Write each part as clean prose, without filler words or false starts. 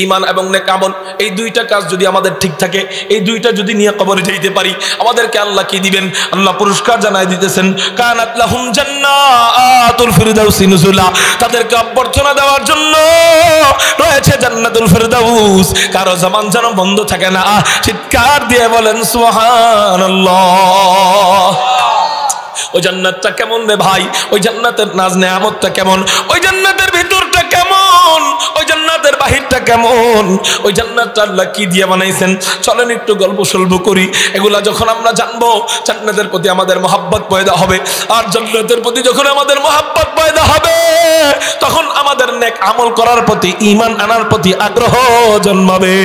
ঈমান এবং নেক আমল, এই দুইটা কাজ যদি আমাদের ঠিক থাকে, এই দুইটা যদি নিয়ে কবরে যাইতে পারি, আমাদেরকে আল্লাহ কি দিবেন? আল্লাহ পুরস্কার জানাই দিতেছেন, কানাত লাহুম জান্নাতুল ফিরদাউসি নুজুলা, তাদেরকে অভ্যর্থনা দেওয়ার জন্য রয়েছে জান্নাতুল ফিরদাউস। কারো জবান যেন বন্ধ থাকে না, চিৎকার দিয়ে বলেন সুবহানাল্লাহ। ওই জান্নাতটা কেমন রে ভাই? ওই জান্নাতের নাজ নেয়ামতটা কেমন? ওই জান্নাতের ভিতরটা কেমন? ওই জান্নাতের বাহিরটা কেমন? ওই জান্নাতটা আল্লাহ কি দিয়ে বানাইছেন? চলেন একটু গল্প সল্প করি। এগুলা যখন আমরা জানবো, জান্নাতের প্রতি আমাদের মহব্বত পয়দা হবে। আর জান্নাতের প্রতি যখন আমাদের মহব্বত পয়দা হবে, তখন আমাদের নেক আমল করার প্রতি, ঈমান আনার প্রতি আগ্রহ জন্মাবে।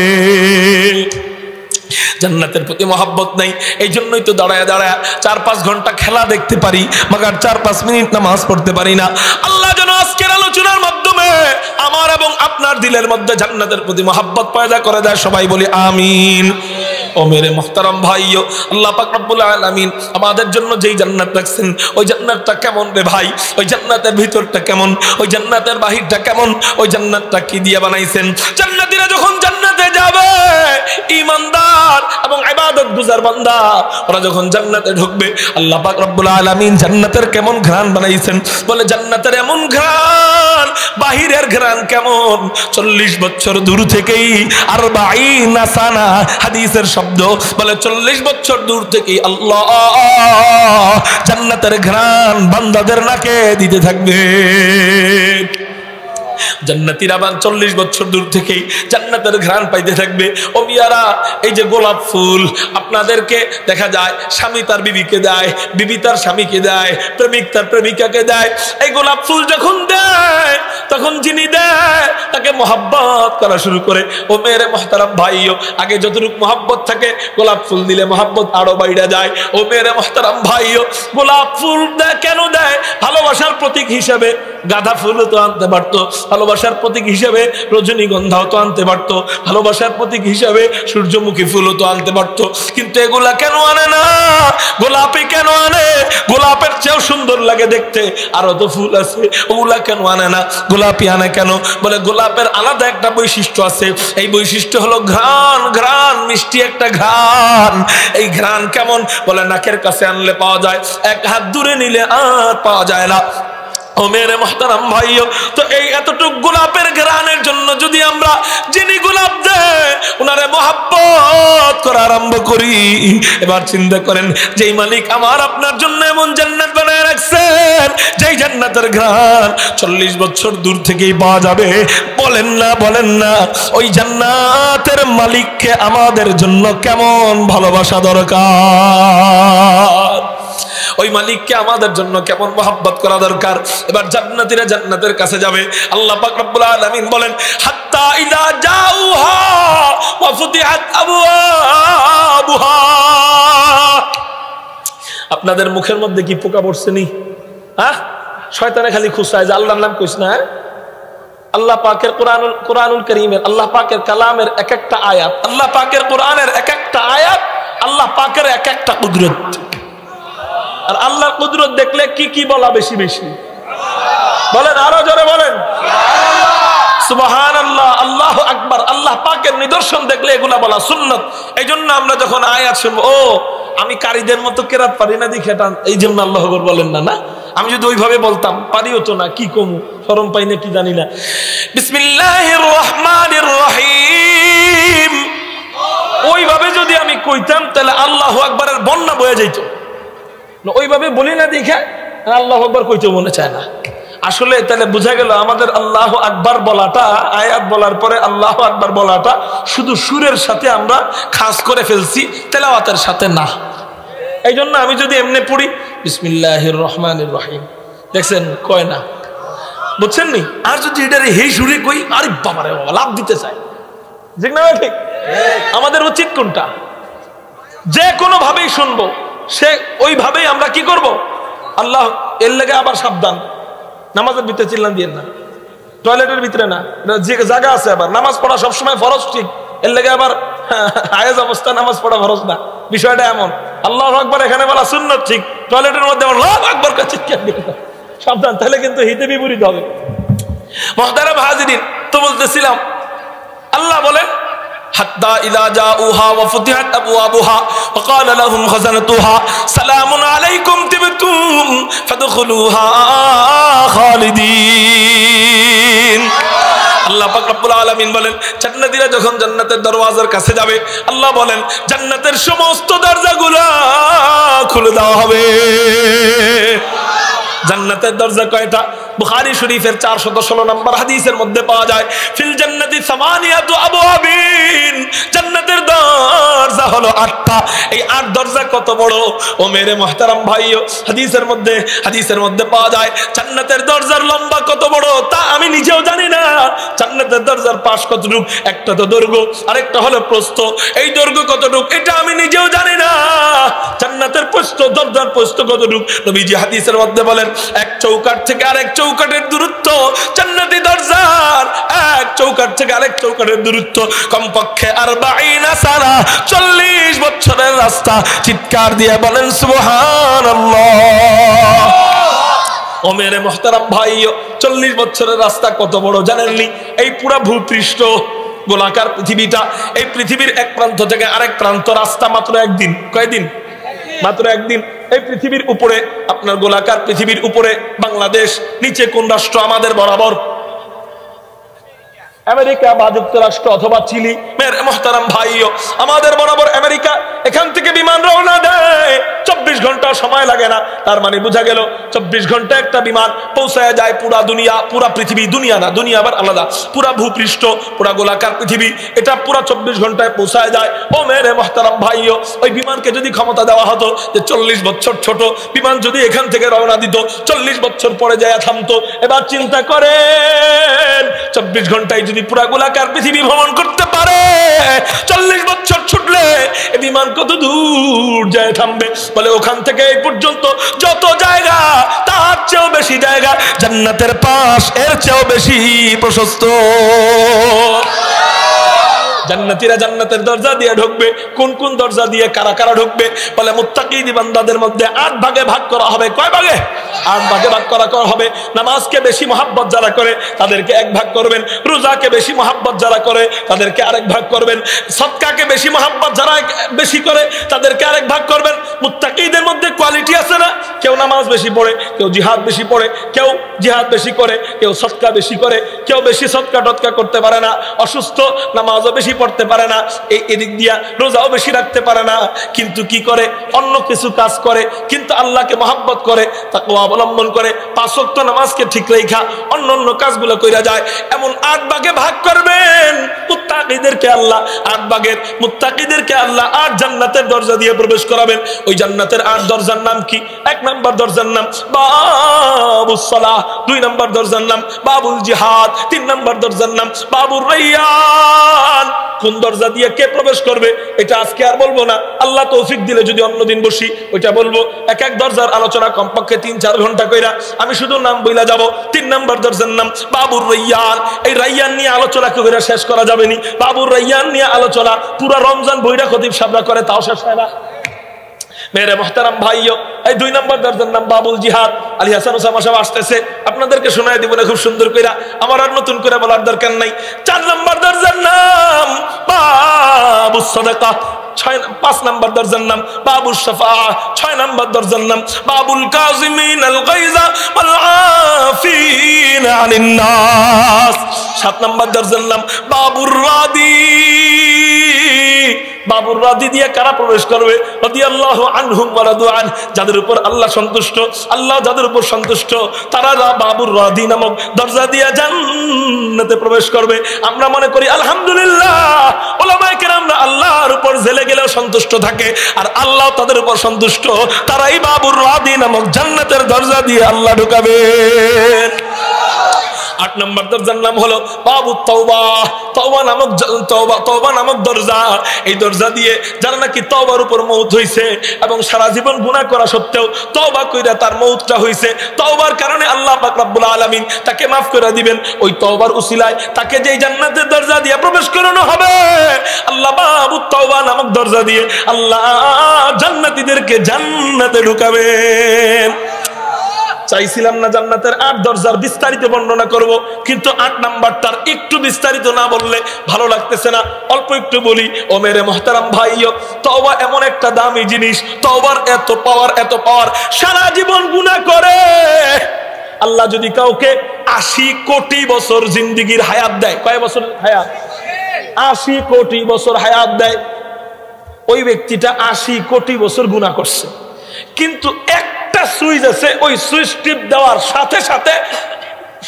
জান্নাতের প্রতি মহব্বত নাই, এই জন্যই তো দাঁড়ায় দাঁড়ায় 4-5 ঘন্টা খেলা দেখতে পারি, মাগার 4-5 মিনিট নামাজ পড়তে পারি না। আল্লাহ যেন আজকের আলোচনার মাধ্যমে আমার এবং আপনার দিলের মধ্যে জান্নাতের প্রতি মহব্বত পয়দা করে দেয়। সবাই বলি আমিন। ও মেরে মুহতারাম ভাইও, আল্লাহ পাক রব্বুল আলামিন আমাদের জন্য যেই জান্নাত রাখছেন, ওই জান্নাতটা কেমন রে ভাই? ওই জান্নাতের ভিতরটা কেমন? ওই জান্নাতের বাহিরটা কেমন? ওই জান্নাতটা কি দিয়ে বানাইছেন? জান্নাতীরা যখন জান্নাতে যাবে, ঈমানদার এবং ইবাদত গুজার বান্দা ওরা যখন জান্নাতে ঢুকবে, আল্লাহ পাক রব্বুল আলামিন জান্নাতের কেমন ঘ্রাণ বানাইছেন? বলে জান্নাতের এমন ঘ্রাণ, বাহিরের ঘ্রাণ কেমন? 40 বছর দূর থেকেই, 40 সানা হাদিসের শব্দ বলে 40 বছর দূর থেকেই আল্লাহ জান্নাতের ঘ্রাণ বান্দাদের নাকে দিতে থাকবে। জান্নাতীরা 40 বছর দূর থেকেই জান্নাতের ঘ্রাণ পাইতে থাকবে। ও মিয়ারা, এই যে গোলাপ ফুল আপনাদেরকে দেখা যায় স্বামী তার বিবিকে দেয়, বিবি তার স্বামীকে দেয়, প্রেমিক তার প্রেমিকাকে দেয়। এই গোলাপ ফুল যখন দেয়, তখন যিনি দেয় তাকে মহব্বত করা শুরু করে। ও মেরে মুহতারাম ভাইও, আগে যতটুকু মহব্বত থাকে, গোলাপ ফুল দিলে মহব্বত আরো বাইরে যায়। ও মেরে মুহতারাম ভাইও, গোলাপ ফুল দেয় কেন দেয়? ভালোবাসার প্রতীক হিসেবে গাঁদা ফুলও তো আনতে পারতো, ভালোবাসার প্রতীক হিসেবে রজনীগন্ধাও তো আনতে পারতো, ভালোবাসার প্রতীক হিসেবে সূর্যমুখী ফুলও তো আনতে পারতো, কিন্তু এগুলা কেন আনে না? গোলাপি কেন আনে? গোলাপের চেয়েও সুন্দর লাগে দেখতে, আরো তো ফুল আছে, ওগুলা কেন আনে না? গোলাপি আনে কেন? বলে গোলাপের আলাদা একটা বৈশিষ্ট্য আছে। এই বৈশিষ্ট্য হলো ঘ্রাণ। ঘ্রাণ মিষ্টি একটা ঘ্রাণ। এই ঘ্রাণ কেমন? বলে নাকের কাছে আনলে পাওয়া যায়, এক হাত দূরে নিলে আর পাওয়া যায় না। ও মেরে মুহতারাম ভাইও, তো এই এতটুক গোলাপের ঘ্রাণের জন্য যদি আমরা যিনি গোলাপ দেয় ওনারে মহব্বত করা আরম্ভ করি, এবার চিন্তা করেন, যেই মালিক আমার আপনার জন্য এমন জান্নাত বানায় রাখছেন, যেই জান্নাতের ঘ্রাণ 40 বছর দূর থেকেই পাওয়া যাবে, বলেন না ওই জান্নাতের মালিককে আমাদের জন্য কেমন ভালোবাসা দরকার? ওই মালিককে আমাদের জন্য কেমন মহব্বত করা দরকার? এবার জান্নাতীরা জান্নাতের কাছে যাবে। আল্লাহ পাক রব্বুল আলামিন বলেন, হাত্তা ইযা জাউহা ওয়া ফুতিহাত আবওয়াবুহা। আপনাদের মুখের মধ্যে কি পোকা পড়ছে নি? হ্যাঁ, শয়তানে খালি খুশায় যে আল্লাহর নাম কইছ না। আল্লাহ পাকের কোরআনুল কারীমের, আল্লাহ পাকের কালামের এক একটা আয়াত, আল্লাহ পাকের কোরআনের এক একটা আয়াত, আল্লাহ পাকের এক একটা কুদরত। আর আল্লাহর কুদরত দেখলে কি কি বলা বেশি বেশি? বলেন, আরো জোরে বলেন সুবহানাল্লাহ, আল্লাহু আকবার। আল্লাহ পাকের নিদর্শন দেখলে এগুলা বলা সুন্নাত। এই জন্য আমরা যখন আয়াত শুনবো, ও আমি কারীদের মতো কেরাত পারি না দেখে এটা, এই জন্য আল্লাহু আকবার বলেন না। না, আমি যদি ওইভাবে বলতাম, পারিও তো না, কি কমু, শরম পাই না কি জানি না। বিসমিল্লাহির রহমানির রহিম, ওইভাবে যদি আমি কইতাম তাহলে আল্লাহু আকবারের বন্যা বয়ে যাইতো। ওইভাবে বলি না দেখে আল্লাহু আকবার কইতে মনে চায় না। আসলে তাহলে বোঝা গেল আমাদের আল্লাহু আকবার বলাটা, আয়াত বলার পরে আল্লাহু আকবার বলাটা শুধু সুরের সাথে আমরা খাস করে ফেলছি, তেলাওয়াতের সাথে না। এই জন্য আমি যদি এমনি পড়ি বিসমিল্লাহির রহমানির রহিম, দেখছেন কয় না, বুঝছেন নি? আর যদি এটারে হেই সুরে কই, আরে বাবারে বাবা, লাভ দিতে চাই, ঠিক না? ঠিক। আমাদের উচিত কোনটা? যে কোনো ভাবেই শুনবো, সে ওইভাবেই আমরা কি করব? আল্লাহ, এর লেগে আবার সাবধান, নামাজের ভিতরে চিল্লান দিয়ে না, টয়লেটের ভিতরে না, যে জায়গা আছে। আবার নামাজ পড়া সবসময় ফরজ, ঠিক, এর লেগে আবার আয়েজ অবস্থা নামাজ পড়া ফরজ না, বিষয়টা এমন। আল্লাহু আকবার এখানে বলা সুন্নাত, ঠিক, টয়লেটের মধ্যে আল্লাহু আকবার চিৎকার দিয়ে সাবধান, তাহলে কিন্তু হিতে বিপরীত হবে। মুহতারাম হাজিরিন, তো বলতেছিলাম হাত্তা ইযা জাউহা ওয়া ফুতিহাত আবওয়াবুহা ওয়া ক্বালা লাহুম খাযানাতুহা সালামুন আলাইকুম তিবতুম ফাদখুলুহা খালিদিন। আল্লাহ পাক রব্বুল আলামিন বলেন, জান্নাতীরা যখন জান্নাতের দরওয়াজার কাছে যাবে, আল্লাহ বলেন জান্নাতের সমস্ত দরজাগুলো খুলে দেওয়া হবে। জান্নাতের দরজা কয়টা? বুখারী শরীফের 416 নম্বর হাদিসের মধ্যে পাওয়া যায়, ফিল জান্নাতি সামানিয়াতু আবওয়াবিন, জান্নাতের দরজা হলো 8টা। এই 8 দরজা কত বড় ও মেরে মুহতারাম ভাইও, হাদিসের মধ্যে পাওয়া যায় জান্নাতের দরজার লম্বা কত বড় তা আমি নিজেও জানি না। জান্নাতের দরজার পাশ কতটুক, একটা তো দৈর্ঘ্য আরেকটা হলো প্রস্থ, এই দৈর্ঘ্য কতটুক এটা আমি নিজেও জানি না। জান্নাতের প্রস্থ, দরজার প্রস্থ কতটুক, নবীজি হাদিসের মধ্যে বলেন এক চৌকাঠ থেকে আরেক চৌকাঠের দূরত্ব, জান্নাতি দরজার এক চৌকাঠ থেকে আরেক চৌকাঠের দূরত্ব কমপক্ষে 40 সানা, 40 বছরের রাস্তা। চিৎকার দিয়ে বলেন সুবহানাল্লাহ। ও মেরে মুহতারাম ভাইও, 40 বছরের রাস্তা কত বড় জানেননি? এই পুরা ভূপৃষ্ঠ গোলাকার পৃথিবীটা, এই পৃথিবীর এক প্রান্ত থেকে আরেক প্রান্ত রাস্তা মাত্র একদিন। কয়দিন? মাত্র একদিন। এই পৃথিবীর উপরে, আপনার গোলাকার পৃথিবীর উপরে বাংলাদেশ, নিচে কোন রাষ্ট্র আমাদের বরাবর? আমেরিকা বা যুক্তরাষ্ট্র অথবা চিলি। মেরে মুহতারাম ভাইও, আমাদের বরাবর আমেরিকা। এখান থেকে বিমান রওনা দেয়, 24 ঘন্টা সময় লাগে না। তার মানে বোঝা গেল 24 ঘন্টা একটা বিমান পৌঁছায় যায় পুরা দুনিয়া, পুরা পৃথিবী। দুনিয়া না, দুনিয়া আবার আলাদা, পুরা ভূপৃষ্ঠ, পুরা গোলাকার পৃথিবী, এটা পুরা 24 ঘন্টায় পৌঁছায় যায়। ও মেরে মুহতারাম ভাইও, ওই বিমানকে যদি ক্ষমতা দেওয়া হতো যে 40 বছর ছোট বিমান যদি এখান থেকে রওনা দিত, 40 বছর পরে যায় থামতো। এবার চিন্তা করেন 24 ঘন্টায় যদি পুরা গোলাকার পৃথিবী ভ্রমণ করতে পারে, 40 বছর ছুটলে এই বিমান কত দূর যায় থামবে? বলে ওখান থেকে এই পর্যন্ত যত জায়গা, তার চেয়েও বেশি জায়গা জান্নাতের পাশ, এর চেয়েও বেশি প্রশস্ত। জান্নাতীরা জান্নাতের দরজা দিয়ে ঢুকবে। কোন কোন দরজা দিয়ে কারা কারা ঢুকবে? বলে মুত্তাকি বান্দাদের মধ্যে 8 ভাগে ভাগ করা হবে। কয় ভাগে? 8 ভাগে ভাগ করা হবে। নামাজকে বেশি মহব্বত যারা করে তাদেরকে 1 ভাগ করবেন, রোজাকে বেশি মহব্বত যারা করে তাদেরকে আরেক ভাগ করবেন, সদকাকে বেশি মহব্বত যারা বেশি করে তাদেরকে আরেক ভাগ করবেন। মুত্তাকিদের মধ্যে কোয়ালিটি আছে না? কেউ নামাজ বেশি পড়ে, কেউ জিহাদ বেশি পড়ে, কেউ জিহাদ বেশি করে, কেউ সদকা বেশি করে, কেউ বেশি সদকা টদকা করতে পারে না, অসুস্থ, নামাজও বেশি পড়তে পারে না, এদিক দিয়া রোজাও বেশি রাখতে পারে না, কিন্তু কি করে? অন্য কিছু কাজ করে, কিন্তু আল্লাহকে মহব্বত করে, তাকওয়া অবলম্বন করে, 5 ওয়াক্ত নামাজকে ঠিক রেখা অন্য অন্য কাজগুলো কইরা যায়। এমন 8 ভাগে ভাগ করবেন মুত্তাকিদেরকে আল্লাহ। 8 ভাগের মুত্তাকিদেরকে আল্লাহ 8 জান্নাতের দরজা দিয়ে প্রবেশ করাবেন। ওই জান্নাতের 8 দরজার নাম কি? 1 নম্বর দরজার নাম বাবুস সালাহ, 2 নম্বর দরজার নাম বাবুল জিহাদ, 3 নম্বর দরজার নাম বাবুর রায়্যান। কোন দরজা দিয়ে কে প্রবেশ করবে এটা আজকে আর বলবো না, আল্লাহ তৌফিক দিলে যদি অন্যদিন বসি ওইটা বলবো। এক এক দরজার আলোচনা কমপক্ষে 3-4 ঘন্টা কইরা আমি শুধু নাম বইলা যাব। 3 নম্বর দরজার নাম বাবুর রায়্যান। এই রায়্যান নিয়ে আলোচনা কইরা শেষ করা যাবে নি। বাবুর রায়্যান নিয়ে আলোচনা পুরা রমজান বইরা খতিব সাহেবরা করে, তাও শেষ হয় না। মেরে মুহতারাম ভাইও, এই 2 নম্বর দরজার নাম বাবুল জিহাদ। আলী হাসান ওসামা সাহেব আসতেছে, আপনাদেরকে শোনায় দিব না খুব সুন্দর কইরা, আমার আর নতুন করে বলার দরকার নাই। 4 নম্বর দরজার নাম বাবুস সাদাকা। 5 নম্বর দরজার নাম বাবুস শাফাআহ। 6 নম্বর দরজার নাম বাবুল কাযিমিনাল গায়যা ওয়াল আফিনা আনিন নাস। 7 নম্বর দরজার নাম বাবুর রাদি। বাবুর রাদি দিয়ে কারা প্রবেশ করবে? রাদিয়াল্লাহু আনহুম ওয়া রাদু আন, যাদের উপর আল্লাহ সন্তুষ্ট, আল্লাহ যাদের উপর সন্তুষ্ট তারা বাবুর রাদি নামক দরজা দিয়ে জান্নাতে প্রবেশ করবে। আমরা মনে করি আলহামদুলিল্লাহ, উলামায়ে কেরামরা আল্লাহর উপর জেলে গেলেও সন্তুষ্ট থাকে, আর আল্লাহ তাদের উপর সন্তুষ্ট, তারাই বাবুর রাদি নামক জান্নাতের দরজা দিয়ে আল্লাহ ঢুকাবেন। 8 নম্বর দরজার নাম হলো বাবু তওবা। তওবা নামক দরজা। এই দরজা দিয়ে যারা নাকি তওবার উপর মওত হইছে এবং সারা জীবন গুনাহ করা সত্ত্বেও তওবা কইরা তার মওতটা হইছে, তওবার কারণে আল্লাহ পাক রব্বুল আলামিন তাকে maaf করে দিবেন। ওই তওবার উসিলায় তাকে যেই জান্নাতের দরজা দিয়ে প্রবেশ করানো হবে, আল্লাহ বাবু তওবা নামক দরজা দিয়ে আল্লাহ জান্নাতীদেরকে জান্নাতে ঢুকাবেন। চাইছিলাম না জান্নাতের 8 দরজার বিস্তারিত বর্ণনা করব, কিন্তু 8 নাম্বারটার একটু বিস্তারিত না বললে ভালো লাগতেছে না, অল্প একটু বলি। ও মেরে মুহতারাম ভাইও, তওবা এমন একটা দামি জিনিস, তওবার এত পাওয়ার। সারা জীবন গুনাহ করে আল্লাহ যদি কাউকে 80 কোটি বছর জিন্দেগির হায়াত দেয়, কয় বছর হায়াত? 80 কোটি বছর হায়াত দেয়, ওই ব্যক্তিটা 80 কোটি বছর গুনাহ করছে, কিন্তু একটা সুইচ আছে, ওই সুইচ টিপ দেওয়ার সাথে সাথে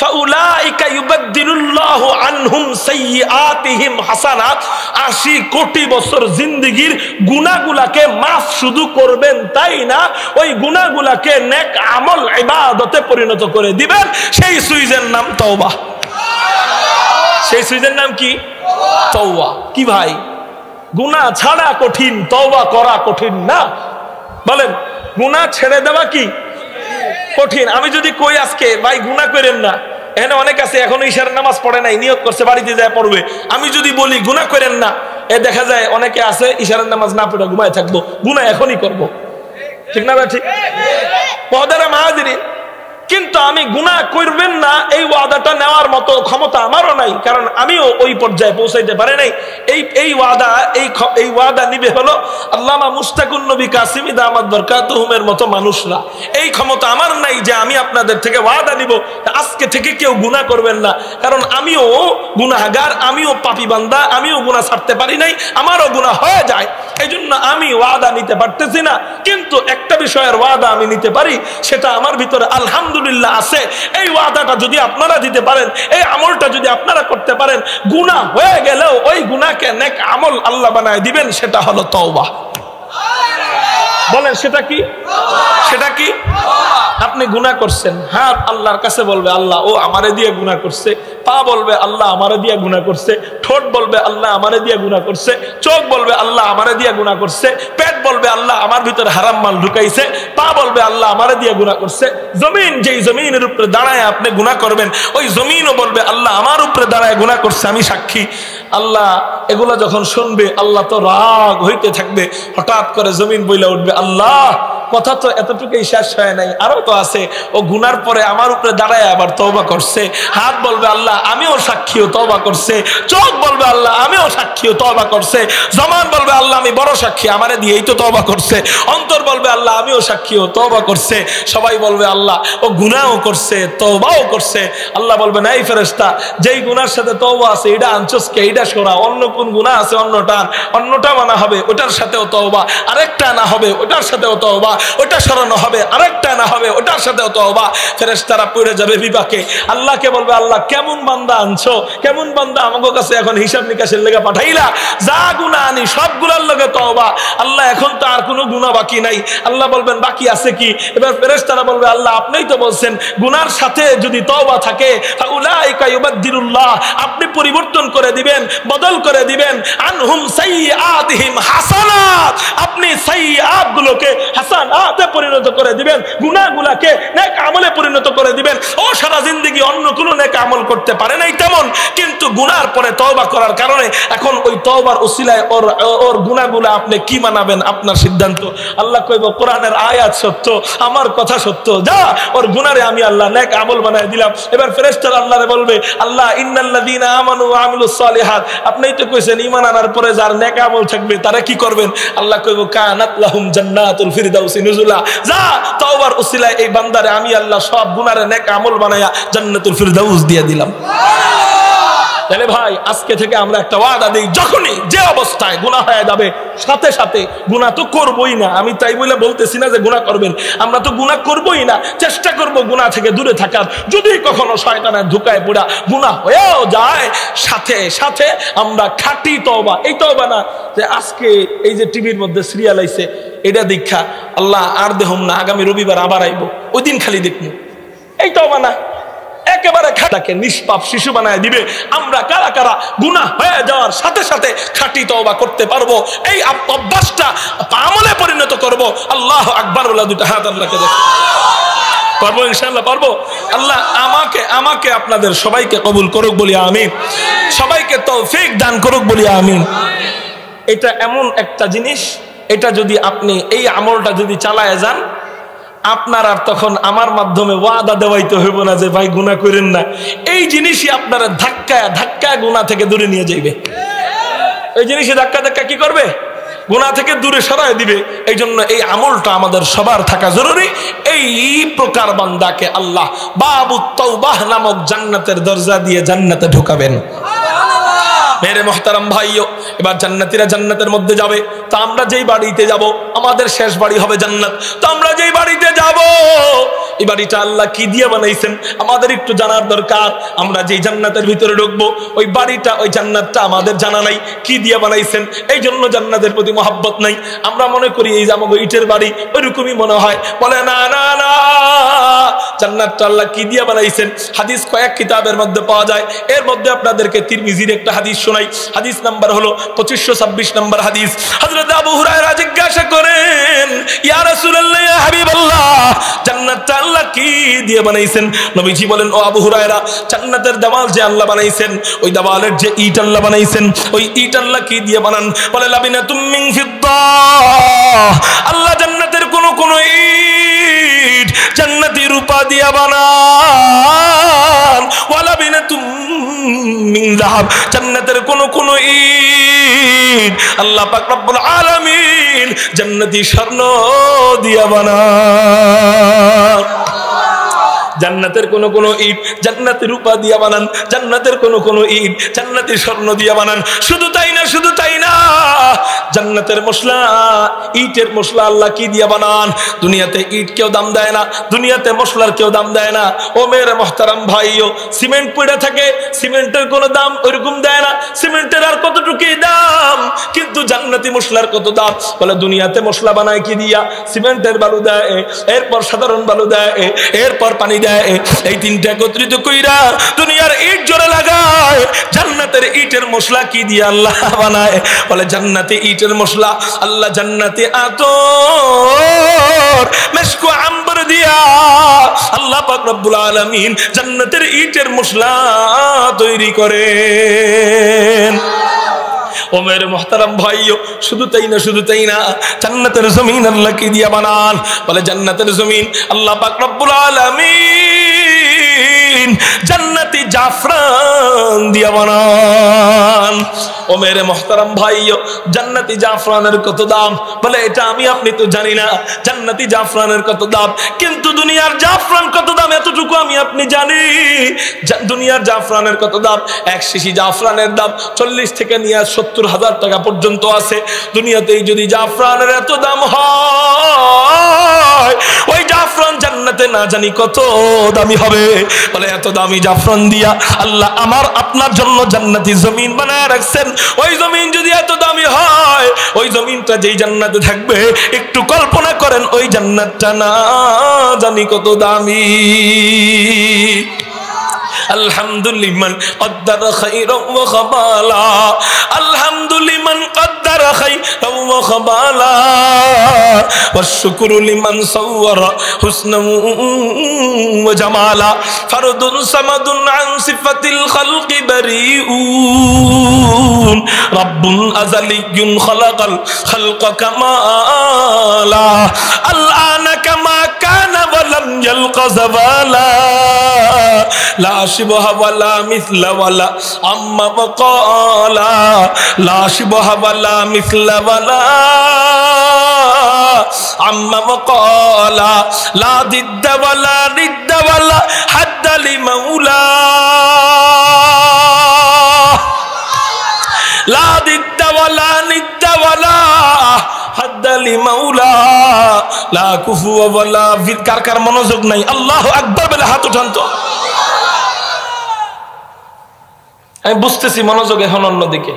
ফাউলাইকা ইউবাদদিলুল্লাহু আনহুম সাইয়্যাতিহিম হাসানাত, 80 কোটি বছর জিন্দেগির গুনাহগুলোকে মাফ শুধু করবেন তাই না, ওই গুনাহগুলোকে নেক আমল ইবাদতে পরিণত করে দিবেন। সেই সুইচের নাম তওবা। সেই সুইচের নাম কি? তওবা। কি ভাই, গুনাহ ছাড়া কঠিন, তওবা করা কঠিন না? বলেন, গুনাহ ছেড়ে দেওয়া কি কঠিন? আমি যদি কই আজকে ভাই গুনাহ করেন না, এখানে অনেক আছে এখনো ইশারের নামাজ পড়ে নাই, নিয়ত করছে বাড়িতে যায় পড়বে, আমি যদি বলি গুনাহ করেন না, দেখা যায় অনেকে আছে ইশারের নামাজ না পড়ে ঘুমায় থাকবো, গুনাহ এখনই করব। ঠিক না ভাই? ঠিক। পহদারা মাহাজিরিন, কিন্তু আমি গুনাহ করবেন না এই ওয়াদাটা নেওয়ার মতো ক্ষমতা আমারও নাই, কারণ আমিও ওই পর্যায়ে পৌঁছাইতে পারি নাই। এই ওয়াদা নিবে হলো আল্লামা মুশতাকুন নবী কাসিমি দামাত বরকাতুহুমের মতো মানুষরা। এই ক্ষমতা আমার নাই যে আমি আপনাদের থেকে ওয়াদা নিব আজকে থেকে কেউ গুনাহ করবেন না, কারণ আমিও গুনাহগার, আমিও পাপী বান্দা, আমিও গুনাহ ছাড়তে পারি নাই, আমারও গুনাহ হয়ে যায়, এই জন্য আমি ওয়াদা নিতে পারতেছি না। কিন্তু একটা বিষয়ের ওয়াদা আমি নিতে পারি, সেটা আমার ভিতরে আলহামদুলিল্লাহ আছে। এই ওয়াদাটা যদি আপনারা দিতে পারেন, এই আমলটা যদি আপনারা করতে পারেন, গুনাহ হয়ে গেলেও ওই গুনাহকে নেক আমল আল্লাহ বানায় দিবেন, সেটা হলো তওবা। বলেন সেটা কি? সেটা কি? আপনি গুনাহ করছেন, হাত আল্লাহর কাছে বলবে আল্লাহ ও আমারে দিয়ে গুনাহ করছে, পা বলবে আল্লাহ আমারে দিয়ে গুনাহ করছে, ঠোঁট বলবে আল্লাহ আমারে দিয়ে গুনাহ করছে, চোখ বলবে আল্লাহ আমারে দিয়ে গুনাহ করছে, পেট বলবে আল্লাহ আমার ভিতরে হারাম মাল ঢুকাইছে, পা বলবে আল্লাহ আমারে দিয়ে গুনাহ করছে। জমিন, যেই জমিনের উপরে দাঁড়ায় আপনি গুনাহ করবেন, ওই জমিনও বলবে আল্লাহ আমার উপরে দাঁড়ায় গুনাহ করছে, আমি সাক্ষী। আল্লাহ এগুলা যখন শুনবে, আল্লাহ তো রাগ হইতে থাকবে। হঠাৎ করে জমিন বইলা উঠবে আল্লাহ কথা তো এতটুকুই শেষ হয় নাই, আরো তো আছে। ও গুনার পরে আমার উপরে দাঁড়ায় আবার তওবা করছে। হাত বলবে আল্লাহ আমিও সাক্ষী, ও তওবা করছে। চোখ বলবে আল্লাহ আমিও সাক্ষী, ও তওবা করছে। জবান বলবে আল্লাহ আমি বড় সাক্ষী, আমারে দিয়েই তো তওবা করছে। অন্তর বলবে আল্লাহ আমিও সাক্ষী, ও তওবা করছে। সবাই বলবে আল্লাহ ও গুনাহও করছে, তওবাও করছে। আল্লাহ বলবে না, এই ফেরেশতা যেই গুনার সাথে তওবা আছে এটা আনছস কে, এটা সরা, অন্য কোন গুনাহ আছে অন্যটা মানা হবে, ওটার সাথেও তওবা, আরেকটা আনা হবে ওটার সাথেও তওবা, ওটা সরানো হবে, আরেকটা আনা হবে ওটার সাথেও তওবা। ফেরেশতারা পড়ে যাবে বিপাকে, আল্লাহকে বলবে আল্লাহ কেমন বান্দা আনছো, কেমন বান্দা আমাদের কাছে এখন হিসাব নিকাশের লেগে পাঠাইলা, যা গুনাহ আনি সবগুলোর লগে তওবা। আল্লাহ এখন তো আর কোনো গুনাহ বাকি নাই। আল্লাহ বলবেন বাকি আছে কি? এবার ফেরেশতারা বলবে আল্লাহ আপনিই তো বলছেন গুনার সাথে যদি তওবা থাকে ফাউলাইকা ইউবাদদিলুল্লাহ, আপনি পরিবর্তন করে দিবেন, বদল করে দিবেন, আনহুম সাইয়্যাতিহিম হাসানাত, আপনি সাইয়্যাত গুলোকে হাসানাতে পরিণত করে দিবেন, গুনাহগুলোকে নেক আমলে পরিণত করে দিবেন। ও সারা জিন্দেগি অন্য কোনো নেক আমল করতে পারে নাই তেমন, কিন্তু গুনার পরে তওবা করার কারণে এখন ওই তওবার উসিলায় ওর গুনাহগুলো আপনি কি মানাবেন আপনার সিদ্ধান্ত। আল্লাহ কইব কোরআনের আয়াত সত্য, আমার কথা সত্য, যা ওর গুনারে আমি আল্লাহ নেক আমল বানায় দিলাম। এবার ফেরেশতারা আল্লাহরে বলবে আল্লাহ ইন্নাল্লাযীনা আমানু ওয়া আমিলুস সালিহাত, আপনিই তো কইছেন ঈমান আনার পরে যার নেক আমল থাকবে তারা কি করবেন? আল্লাহ কইব কানাত লাহুম জান্নাতুল ফিরদাউসি নুজুলা, যা তওবার উসিলায় এই বান্দারে আমি আল্লাহ সব গুনারে নেক আমল বানায়া জান্নাতুল ফিরদাউস দিয়ে দিলাম। তাহলে ভাই আজকে থেকে আমরা একটা ওয়াদা দিই, যখনই যে অবস্থায় গুনাহ হয়ে যাবে সাথে সাথে, গুনাহ তো করবই না, আমি তাই বলে বলতেছি না যে গুনাহ করবেন, আমরা তো গুনাহ করবই না, চেষ্টা করব গুনাহ থেকে দূরে থাকার। যদি কখনো শয়তানের ধোঁকায় পড়া গুনাহ হয়েও যায়, সাথে সাথে আমরা খাঁটি তওবা, এই তওবা না যে আজকে এই যে টিভির মধ্যে সিরিয়াল আইছে এটা দীক্ষা আল্লাহ আর দেহম না, আগামী রবিবার আবার আইব, ওই দিন খালি দেখবো, এই তওবা না। একেবারে খাটাকে নিষ্পাপ শিশু বানায় দিবে। আমরা কারা কারা গুনাহ হয়ে যাওয়ার সাথে সাথে খাঁটি তওবা করতে পারবো, এই অভ্যাসটা আমলে পরিণত করব। আল্লাহু আকবার বলে দুটো হাত আল্লাহকে দেখো, পারবো ইনশাআল্লাহ পারবো। আল্লাহ আমাকে আপনাদের সবাইকে কবুল করুক বলি আমিন, সবাইকে তৌফিক দান করুক বলি আমিন। এটা এমন একটা জিনিস, এটা যদি আপনি এই আমলটা যদি চালায় যান, আপনার আর তখন আমার মাধ্যমে ওয়াদা দেওয়াইতে হইব না যে ভাই গুনাহ করেন না। এই জিনিসই আপনারা ধাক্কায় ধাক্কায় গুনাহ থেকে দূরে নিয়ে যাইবে। এই জিনিসই ধাক্কা ধাক্কা কি করবে? গুনাহ থেকে দূরে সরায় দিবে। এই জন্য এই আমলটা আমাদের সবার থাকা জরুরি। এই প্রকার বান্দাকে আল্লাহ বাবুত তাওবাহ নামক জান্নাতের দরজা দিয়ে জান্নাতে ঢোকাবেন। মেরে মোহতারাম ভাইও, এবার জান্নাতীরা জান্নাতের মধ্যে যাবে। তো আমরা যেই বাড়িতে যাব, আমাদের শেষ বাড়ি হবে জান্নাত। তো আমরা যেই বাড়িতে যাব, এই বাড়িটা আল্লাহ কি দিয়ে বানাইছেন আমাদের একটু জানার দরকার। আমরা যেই জান্নাতের ভিতরে ঢুকবো, ওই বাড়িটা, ওই জান্নাতটা আমাদের জানা নাই কি দিয়ে বানাইছেন। এই জন্য জান্নাতের প্রতি মহব্বত নাই। আমরা মনে করি এই যে আমাকে ইটের বাড়ি, ওইরকমই মনে হয়। বলে না না না, জান্নাতটা আল্লাহ কি দিয়ে বানাইছেন হাদিস কয়েক কিতাবের মধ্যে পাওয়া যায়। এর মধ্যে আপনাদেরকে তিরমিজির একটা হাদিস শোনাই। হাদিস নাম্বার হলো 2526 নম্বর হাদিস। হযরত আবু হুরায়রা জিজ্ঞাসা করেন, ইয়া রাসূলুল্লাহ, ইয়া হাবিবাল্লাহ, জান্নাতটা আল্লাহ কি দিয়ে বানাইছেন? নবীজি বলেন, ও আবু হুরায়রা, জান্নাতের দেওয়াল যে আল্লাহ বানাইছেন, ওই দেওয়ালের যে ইট আল্লাহ বানাইছেন, ওই ইট আল্লাহ কি দিয়ে বানান? বলে লাবিনাতুম মিন ফিদ্দাহ, আল্লাহ জান্নাতের কোন ইট জান্নাতি রূপা দিয়া বানান। ওয়ালা বিনাতুম মিন যাহাব, জান্নাতের কোন ইট আল্লাহ পাক রব্বুল আলামিন জান্নাতি স্বর্ণ দিয়া বানান। জান্নাতের কোন ইট জান্নাতি রূপা দিয়া বানান, জান্নাতের কোন ইট জান্নাতি স্বর্ণ দিয়া বানান। শুধু তাই না, শুধু তাই না, জান্নাতের মশলা, ইটের মশলা আল্লাহ কি দিয়া বানান? দুনিয়াতে ইট কেউ দাম দেয় না, দুনিয়াতে মশলার কেউ দাম দেয় না। ও মেরে মোহতারাম ভাইও, সিমেন্ট পড়ে থাকে, সিমেন্টের কোনো দাম ওইরকম দেয় না। সিমেন্টের আর কতটুকুই দাম, কিন্তু জান্নাতি মশলার কত দাম। বলে দুনিয়াতে মশলা বানায় কি দিয়া? সিমেন্টের বালু দেয়, এরপর সাধারণ বালু দেয়, এরপর পানি দেয়। এই তিনটা একত্রিত কইরা দুনিয়ার ইট জোড়া লাগায়। জান্নাতের ইটের মশলা কি দিয়ে আল্লাহ বানায়? বলে জান্নাতে ইটের মশলা আল্লাহ জান্নাতে আতর, মিশকু, আম্বর দিয়া আল্লাহ পাক রব্বুল আলামিন জান্নাতের ইটের মশলা তৈরি করেন। ও মেরে মোহতারাম ভাইও, শুধু তাই না, শুধু তাই না, জান্নাতের জমিন আল্লাহ কি দিয়া বানান? বলে জান্নাতের জমিন আল্লাহ পাক রব্বুল আলামিন জান্নাতি জাফরান দিয়া বানান। ও মেরে মোহতারাম ভাইও, জান্নাতি জাফরানের কত দাম? বলে এটা আমি আপনি তো জানি না জান্নাতি জাফরানের কত দাম, কিন্তু দুনিয়ার জাফরান কত দাম এতটুকু আমি আপনি জানি। দুনিয়ার জাফরানের কত দাম? এক শিশি জাফরানের দাম 40 থেকে নিয়ে 70,000 টাকা পর্যন্ত আছে। দুনিয়াতেই যদি জাফরানের এত দাম হয়, ওই জাফরান জান্নাতে না জানি কত দামি হবে। বলে এত দামি জাফরান দিয়া আল্লাহ আমার আপনার জন্য জান্নাতি জমিন বানায় রাখছেন। ওই জমিন যদি এত দামি হয়, ওই জমিনটা যেই জান্নাতে থাকবে, একটু কল্পনা করেন ওই জান্নাতটা না জানি কত দামি। আলহামদুলিল্লাহ কদ্দারা খাইরান ওয়া খাবালা, আলহামদুলিল্লাহ কদ্দারা খাইরান ওয়া খাবালা, ওয়াশ শুকরু লিমান সাওয়ারা হুসনান ওয়া জামালা, ফারদুন সামাদুন আন সিফাতিল খালকি বারিউন, রাব্বুন আযালিয়্যুন খালাকাল খালকা কামালা, আল-আনা কামা কানা ওয়া লাম ইয়ালকা যাওয়ালা, লা শিবহা ওয়ালা মিসলা ওয়ালা আম্মা ওয়াকালা, লা শিবহা ওয়ালা মিসলা ওয়ালা আম্মা ওয়াকালা, লা দিদ্দা ওয়ালা রিদ্দা ওয়ালা হাদ্দা লিমাউলা, লা দিদ্দা ওয়ালা নিদ্দা ওয়ালা হাদ্দা লিমাউলা, লা কুফুয়া ওয়ালা ফির। কার কার মনোযোগ নাই? আল্লাহু আকবার বলে হাত উঠান তো। আমি বুঝতেছি মনোযোগ এখন অন্যদিকে।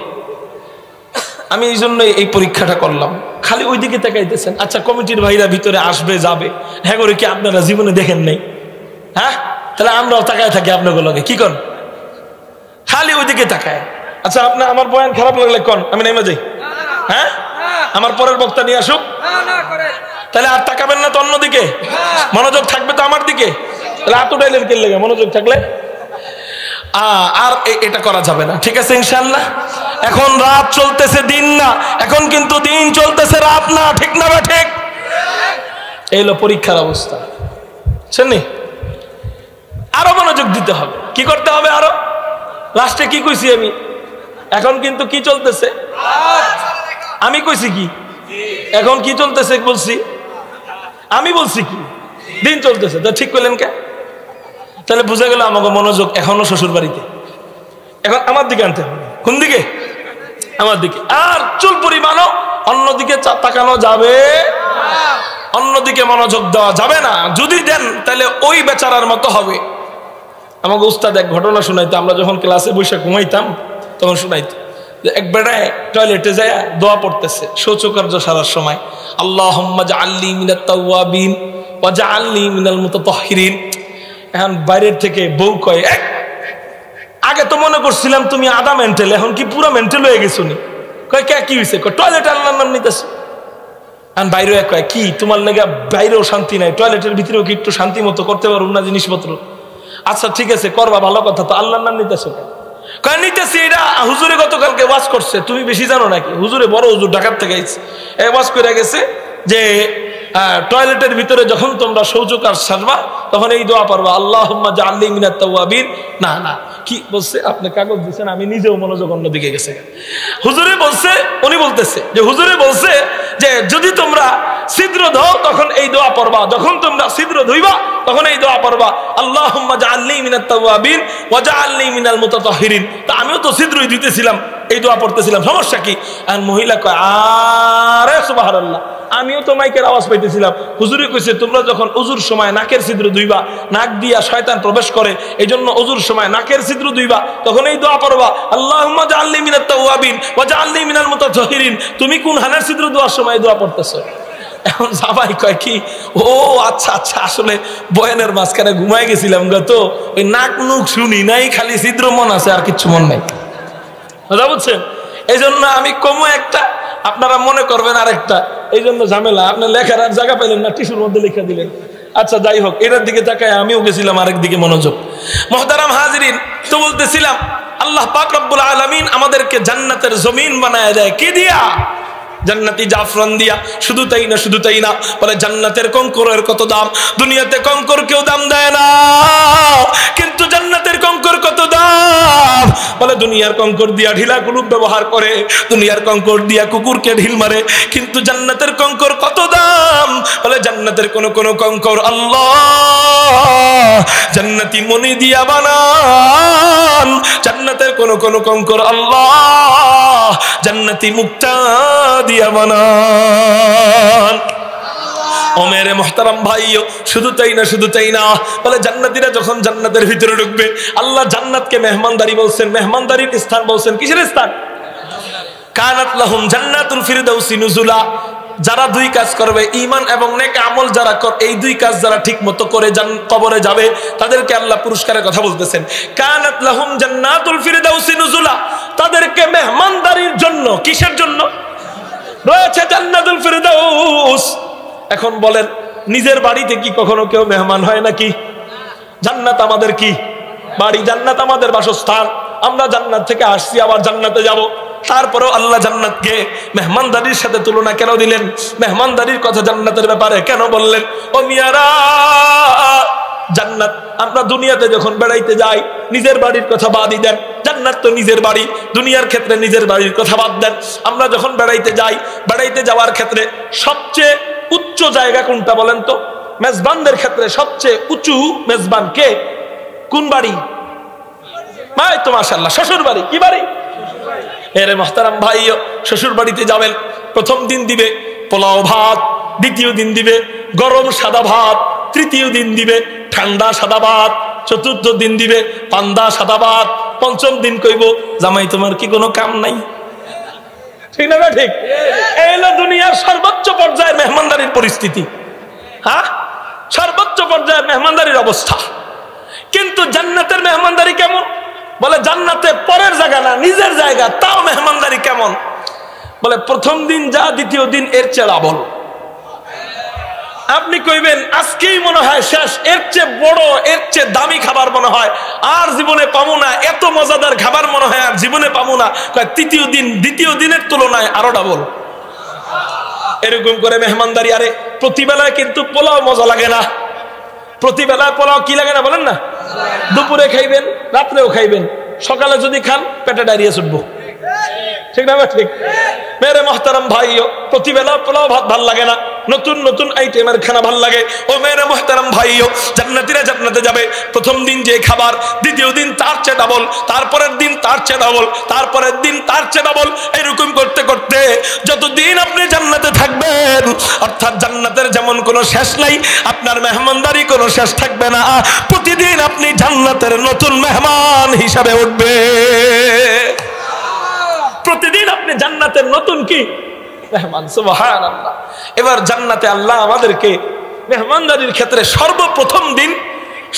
আমি এই জন্যই এই পরীক্ষাটা করলাম। খালি ওই দিকে তাকাইতেছেন। আচ্ছা, কমিটির ভাইরা ভিতরে আসবে যাবে, হ্যাঁ করে কি আপনারা জীবনে দেখেন নাই? হ্যাঁ, তাহলে আমরাও তাকায় থাকি আপনাগুলোকে। কি কর? খালি ওই দিকে তাকায়। আচ্ছা, আপনার আমার বয়ান খারাপ লাগলে কোন আমি নেমে যাই? হ্যাঁ, আমার পরের বক্তা নিয়ে আসুক। তাহলে আর তাকাবেন না তো অন্যদিকে, মনোযোগ থাকবে তো আমার দিকে। তাহলে এত ডাইলের কে লেগে মনোযোগ থাকলে আর এটা করা যাবে না। ঠিক আছে ইনশাআল্লাহ। এখন রাত চলতেছে, দিন না। এখন কিন্তু দিন চলতেছে, রাত না। ঠিক না বা ঠিক? এই হলো পরীক্ষার অবস্থা। শুনি, আরো মনোযোগ দিতে হবে। কি করতে হবে আরো? লাস্টে কি কইছি আমি? এখন কিন্তু কি চলতেছে? আমি কইছি কি? এখন কি চলতেছে বলছি? আমি বলছি কি? দিন চলতেছে। তো ঠিক করলেন কে? তাহলে বুঝা গেল আমাকে মনোযোগ এখনো শ্বশুর বাড়িতে। এখন আমার দিকে আনতে হবে। কোন দিকে? আমার দিকে। আর চুল পরিমাণও অন্যদিকে তাকানো যাবে, অন্যদিকে মনোযোগ দেওয়া যাবে না। যদি দেন তাহলে ওই বেচারার মতো হবে। আমাকে উস্তাদ এক ঘটনা শুনাইতো। আমরা যখন ক্লাসে বসে ঘুমাইতাম তখন শুনাইতো যে এক বেড়ায় টয়লেটে যায় দোয়া পড়তেছে শৌচকার্য সারার সময়, আল্লাহুম্মা জাআলনি মিনাত তাওয়াবিন ওয়া জাআলনি মিনাল মুতাতাহহিরিন। এখন বাইরের থেকে বউ কয়, আগে তো মনে করছিলাম তুমি আধা মেন্টাল, এখন কি পুরো মেন্টাল হয়ে গেছো নি? কয় কে কি হয়েছে? টয়লেট আল্লাহর নাম নিতেছে। এখন বাইরে কয় কি তোমার লেগে বাইরেও শান্তি নাই, টয়লেটের ভিতরেও কি একটু শান্তি মতো করতে পারো না জিনিসপত্র? আচ্ছা ঠিক আছে করবা, ভালো কথা, তো আল্লাহর নাম নিতেছো কেন? কয় নিতেছি, এটা হুজুরে গতকালকে ওয়াজ করছে, তুমি বেশি জানো নাকি? হুজুরে বড় হুজুর ঢাকার থেকে আইছে, ওয়াজ করে গেছে যে টয়লেটের ভিতরে যখন তোমরা শৌচকার সারবা তখন এই দোয়া পড়বা, আল্লাহুম্মা জাআলনি মিনাত তাওয়াবিন। না না, কি বলছে? আপনি কাগজ দিচ্ছেন, আমি নিজেও মনোযোগ অন্যদিকে গেছে। হুজুরে বলছে, উনি বলতেছে যে হুজুরে বলছে যে যদি তোমরা ছিদ্র দাও তখন এই দোয়া পড়বা, যখন তোমরা ছিদ্র ধুইবা তখন এই দোয়া পড়বা, আল্লাহুম্মা জাআলনি মিনাত তাওয়াবিন ওয়া জাআলনি মিনাল মুতাতাহহিরিন। তা আমিও তো ছিদ্রই দিতেছিলাম, এই দোয়া পড়তেছিলাম, সমস্যা কি? আর মহিলা কয়, আরে সুবহানাল্লাহ, আমিও তো মাইকের আওয়াজ পাইতেছিলাম। হুজুরে কইছে তোমরা যখন ওযুর সময় নাকের ছিদ্র ধুইবা, নাক দিয়া শয়তান প্রবেশ করে, এইজন্য ওযুর সময় নাকের ছিদ্র ধুইবা তখন এই দোয়া পড়বা, আল্লাহুম্মা জাআলনি মিনাত তাওয়াবিন ওয়া জাআলনি মিনাল মুতাতাহহিরিন। তুমি কোন হানার ছিদ্র দোয়ার সময় দোয়া পড়তেছো? এখন সবাই কয় কি, ও আচ্ছা আচ্ছা, আসলে বয়ানের মাঝখানে ঘুমায় গেছিলাম গো, তো ওই নাক নুক শুনি নাই, খালি ছিদ্র মন আছে, আর কিচ্ছু মন নাই। কথা বুঝছেন? এই জন্য আমি কমও একটা, আপনারা মনে করবেন আরেকটা, এই জন্য ঝামেলা। আপনি লেখার আর জায়গা পেলেন না, টিস্যুর মধ্যে লিখে দিলেন। আচ্ছা যাই হোক, এটার দিকে তাকায় আমিও গেছিলাম আরেক দিকে মনোযোগ। মুহতারাম হাজিরিন, তো বলতেছিলাম আল্লাহ পাক রব্বুল আলামিন আমাদেরকে জান্নাতের জমিন বানায় দেয় কি দিয়া? জান্নাতি জাফরান দিয়া। শুধু তাই না, শুধু তাই না, বলে জান্নাতের কঙ্করের কত দাম। দুনিয়াতে কঙ্কর কেউ দাম দেয় না, কিন্তু জান্নাতের কঙ্কর কত দাম। বলে দুনিয়ার কঙ্কর দিয়া ঢিলা কুলুপ ব্যবহার করে, দুনিয়ার কঙ্কর দিয়া কুকুরকে ঢিল মারে, কিন্তু জান্নাতের কঙ্কর কত দাম। বলে জান্নাতের কোন কোন কঙ্কর আল্লাহ জান্নাতি মনি দিয়া বানান, জান্নাতের কোন কোন কঙ্কর আল্লাহ জান্নাতি মুক্তা দিয়া বানান। ও মেরে মুহতারাম ভাইও, শুধু তাই না, শুধু তাই না, বলে জান্নাতীরা যখন জান্নাতের ভিতরে ঢুকবে, আল্লাহ জান্নাতকে মেহমানদারি বলছেন, মেহমানদারির স্থান বলছেন। কিসের স্থান? কানাত লাহুম জান্নাতুল ফিরদাউসি নুজুলা। যারা দুই কাজ করবে, ঈমান এবং নেক আমল যারা এই দুই কাজ যারা ঠিক মতো করে কবরে যাবে, তাদেরকে আল্লাহ পুরস্কারের কথা বলতেছেন। কানাত লাহুম জান্নাতুল ফিরদাউসি নুজুলা, তাদেরকে মেহমানদারির জন্য, কিসের জন্য রয়েছে জান্নাতুল ফিরদাউস। এখন বলেন, নিজের বাড়িতে কি কখনো কেউ মেহমান হয় নাকি? জান্নাত আমাদের কি বাড়ি, জান্নাত আমাদের বাসস্থান। আমরা জান্নাত থেকে আসছি, আবার জান্নাতে যাব। তারপরেও আল্লাহ জান্নাতকে মেহমানদারির সাথে তুলনা কেন দিলেন? মেহমানদারির কথা জান্নাতের ব্যাপারে কেন বললেন? ও মিয়ারা, জান্নাত, আমরা দুনিয়াতে যখন বেড়াইতে যাই নিজের বাড়ির কথা বাদই দেন, জান্নাত তো নিজের বাড়ি। দুনিয়ার ক্ষেত্রে নিজের বাড়ির কথা বাদ দেন, আমরা যখন বেড়াইতে যাই, বেড়াইতে যাওয়ার ক্ষেত্রে সবচেয়ে উচ্চ জায়গা কোনটা বলেন তো? মেজবানদের ক্ষেত্রে সবচেয়ে উঁচু মেজবান কে? কোন বাড়ি? ভাই তো মাশাআল্লাহ, শ্বশুর বাড়ি। কি বাড়ি? এরে মুহতারাম ভাইও, শ্বশুর বাড়িতে যাবেন, প্রথম দিন দিবে পোলাও ভাত, দ্বিতীয় দিন দিবে গরম সাদা ভাত, তৃতীয় দিন দিবে ঠান্ডা সাদা ভাত, চতুর্থ দিন দিবে পান্তা সাদা ভাত, পঞ্চম দিন কইব জামাই তোমার কি কোনো কাম নাই? ঠিক না? ঠিক। এই হলো দুনিয়ার সর্বোচ্চ পর্যায়ের মেহমানদারির পরিস্থিতি। হ্যাঁ, সর্বোচ্চ পর্যায়ের মেহমানদারির অবস্থা। কিন্তু জান্নাতের মেহমানদারি কেমন? বলে জান্নাতে পরের জায়গা না, নিজের জায়গা, তাও মেহমানদারি কেমন? বলে প্রথম দিন যা, দ্বিতীয় দিন এর চেয়ে ডাবল। আপনি কইবেন আজকেই মনে হয় শেষ, এর চেয়ে বড়, এর চেয়ে দামি খাবার মনে হয় আর জীবনে পাবো না, এত মজাদার খাবার মনে হয় আর জীবনে পাবো না। তৃতীয় দিন দ্বিতীয় দিনের তুলনায় আরো ডাবল। এরকম করে মেহমানদারি। আরে প্রতিবেলায় কিন্তু পোলাও মজা লাগে না, প্রতিবেলায় পোলাও কি লাগে না বলেন না? দুপুরে খাইবেন, রাত্রেও খাইবেন, সকালে যদি খান পেটে ডায়রিয়া ছুটবো, ঠিক না? ঠিক। মেরে মোহতারাম ভাইও, প্রতিবেলা পোলাও ভাত ভাল লাগে না, নতুন নতুন আইটেমের খানা ভাল লাগে। ও মেরে মোহতারাম ভাইও, জান্নাতীরা জান্নাতে যাবে, প্রথম দিন যে খাবার, দ্বিতীয় দিন তার চেয়ে ডাবল, তারপরের দিন তার চেয়ে ডাবল, তারপরের দিন তার চেয়ে ডাবল। এরকম করতে করতে যতদিন আপনি জান্নাতে থাকবেন, অর্থাৎ জান্নাতের যেমন কোনো শেষ নাই, আপনার মেহমানদারি কোনো শেষ থাকবে না। প্রতিদিন আপনি জান্নাতের নতুন মেহমান হিসাবে উঠবে, প্রতিদিন আপনি জান্নাতের নতুন কি মেহমান। সুবহানাল্লাহ। এবার জান্নাতে আল্লাহ আমাদেরকে মেহমানদারির ক্ষেত্রে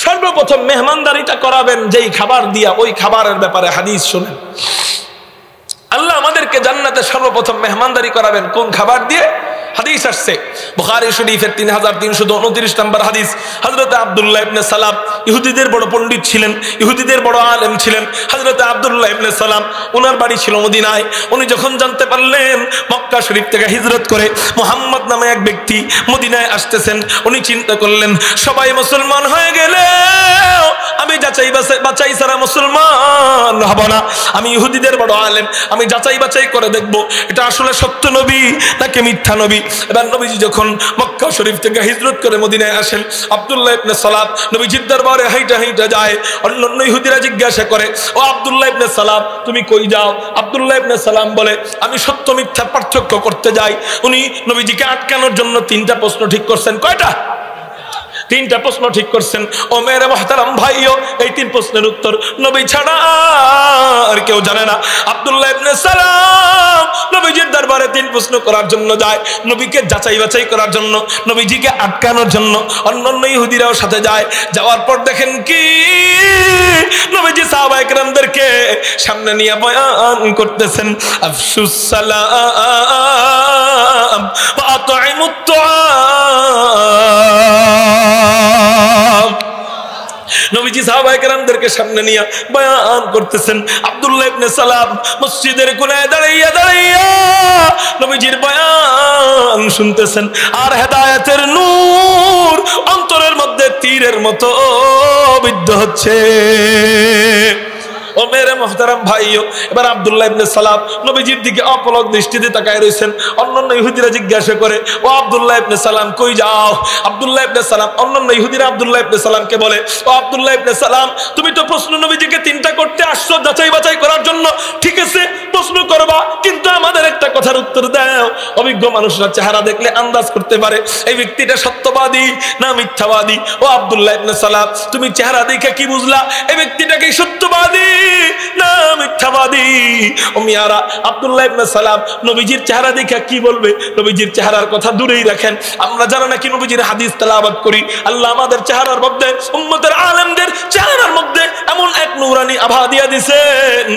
সর্বপ্রথম মেহমানদারিটা করাবেন যেই খাবার দিয়া, ওই খাবারের ব্যাপারে হাদিস শুনেন। আল্লাহ আমাদেরকে জান্নাতে সর্বপ্রথম মেহমানদারি করাবেন কোন খাবার দিয়ে? হাদিস আসছে বুখারী শরীফের 3329 নম্বর হাদিস। হযরত আব্দুল্লাহ ইবনে সালাম ইহুদিদের বড় পণ্ডিত ছিলেন, ইহুদিদের বড় আলেম ছিলেন। হযরত আব্দুল্লাহ ইবনে সালাম, ওনার বাড়ি ছিল মদিনায়। উনি যখন জানতে পারলেন মক্কা শরীফ থেকে হিজরত করে মুহাম্মদ নামে এক ব্যক্তি মদিনায় আসতেছেন, উনি চিন্তা করলেন সবাই মুসলমান হয়ে গেলে আমি বাছাই ছাড়া মুসলমান হব না। আমি ইহুদিদের বড় আলেম, আমি যাচাই বাছাই করে দেখব এটা আসলে সত্য নবী নাকি মিথ্যা নবী। এবার নবীজি যখন মক্কা শরীফ থেকে হিজরত করে মদিনায় আসেন, আব্দুল্লাহ ইবনে সালাম নবীজির দরবারে হাইটা হাইটা যায়। অন্যান্য ইহুদিরা জিজ্ঞাসা করে, ও আব্দুল্লাহ ইবনে সালাম তুমি কই যাও? আব্দুল্লাহ ইবনে সালাম বলে, আমি সত্য মিথ্যার পার্থক্য করতে যাই। উনি নবীজিকে আটকানোর জন্য 3টা প্রশ্ন ঠিক করছেন। কয়টা? 3টা প্রশ্ন ঠিক করছেন। ও মেরে মুহতারাম ভাইও, এই 3 প্রশ্নের উত্তর নবী ছাড়া আর কেউ জানে না। আব্দুল্লাহ ইবনে সালাম নবীজির দরবারে 3 প্রশ্ন করার জন্য যায়, নবীকে যাচাই বাছাই করার জন্য, নবীজিকে আটকানোর জন্য। অন্যান্য ইহুদিরাও সাথে যায়। যাওয়ার পর দেখেন কি নবীজি সাহাবায়ে কেরামদেরকে সামনে নিয়ে বয়ান করতেছেন, আফশুস সালাম ওয়া আতঈমুত তুআম। নবীজি সাহাবায়ে কেরামদেরকে সামনে নিয়ে বয়ান করতেছেন। আব্দুল্লাহ ইবনে সালাম মসজিদের কোণায় দাঁড়াইয়া দাঁড়াইয়া নবীজির বয়ান শুনতেছেন, আর হেদায়েতের নূর অন্তরের মধ্যে তীরের মতো বিদ্ধ হচ্ছে। ও মেরে মুহতারাম ভাইও, এবার আব্দুল্লাহ ইবনে সালাম নবীজির দিকে অপলক দৃষ্টিতে তাকায় রইছেন। অন্যান্য ইহুদিরা জিজ্ঞাসা করে, ও আব্দুল্লাহ ইবনে সালাম কই যাও? আব্দুল্লাহ ইবনে সালাম, অন্যান্য ইহুদিরা আব্দুল্লাহ ইবনে সালামকে বলে, ও আব্দুল্লাহ ইবনে সালাম তুমি তো প্রশ্ন নবীজিকে 3টা করতে আসছো যাচাই বাছাই করার জন্য, ঠিক আছে প্রশ্ন করবা, কিন্তু আমাদের একটা কথার উত্তর দাও। অভিজ্ঞ মানুষরা চেহারা দেখলে আন্দাজ করতে পারে এই ব্যক্তিটা সত্যবাদী না মিথ্যাবাদী। ও আব্দুল্লাহ ইবনে সালাম তুমি চেহারা দেখে কি বুঝলা এই ব্যক্তিটা কি সত্যবাদী না মিথ্যাবাদী? ও মিয়ারা, আব্দুল্লাহ ইবনে সালাম নবীজির চেহারা দেখে কি বলবে? নবীজির চেহারার কথা দূরেই রাখেন, আমরা যারা নাকি নবীজির হাদিস তেলাওয়াত করি, আল্লাহ আমাদের চেহারার মধ্যে, উম্মতের আলেমদের চেহারার মধ্যে এমন এক নূরানি আভা দিয়া দিয়েছেন,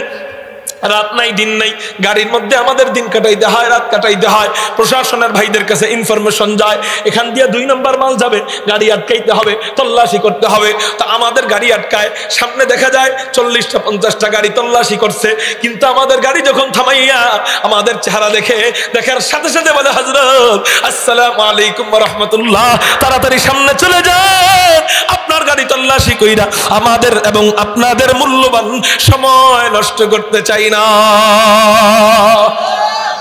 রাত নাই দিন নাই, গাড়ির মধ্যে আমাদের দিন কাটাইতে হয়, রাত কাটাইতে হয়। প্রশাসনের ভাইদের কাছে ইনফরমেশন যায়, এখান দিয়ে 2 নম্বর মাল যাবে, গাড়ি আটকাইতে হবে, তল্লাশি করতে হবে। তা আমাদের গাড়ি আটকায়, সামনে দেখা যায় 40টা 50টা গাড়ি তল্লাশি করছে, কিন্তু আমাদের গাড়ি যখন থামাইয়া আমাদের চেহারা দেখার সাথে সাথে বলে, হযরত আসসালামু আলাইকুম ওয়া রাহমাতুল্লাহ, তাড়াতাড়ি সামনে চলে যান, আপনার গাড়ি তল্লাশি কইরা আমাদের এবং আপনাদের মূল্যবান সময় নষ্ট করতে চাই না।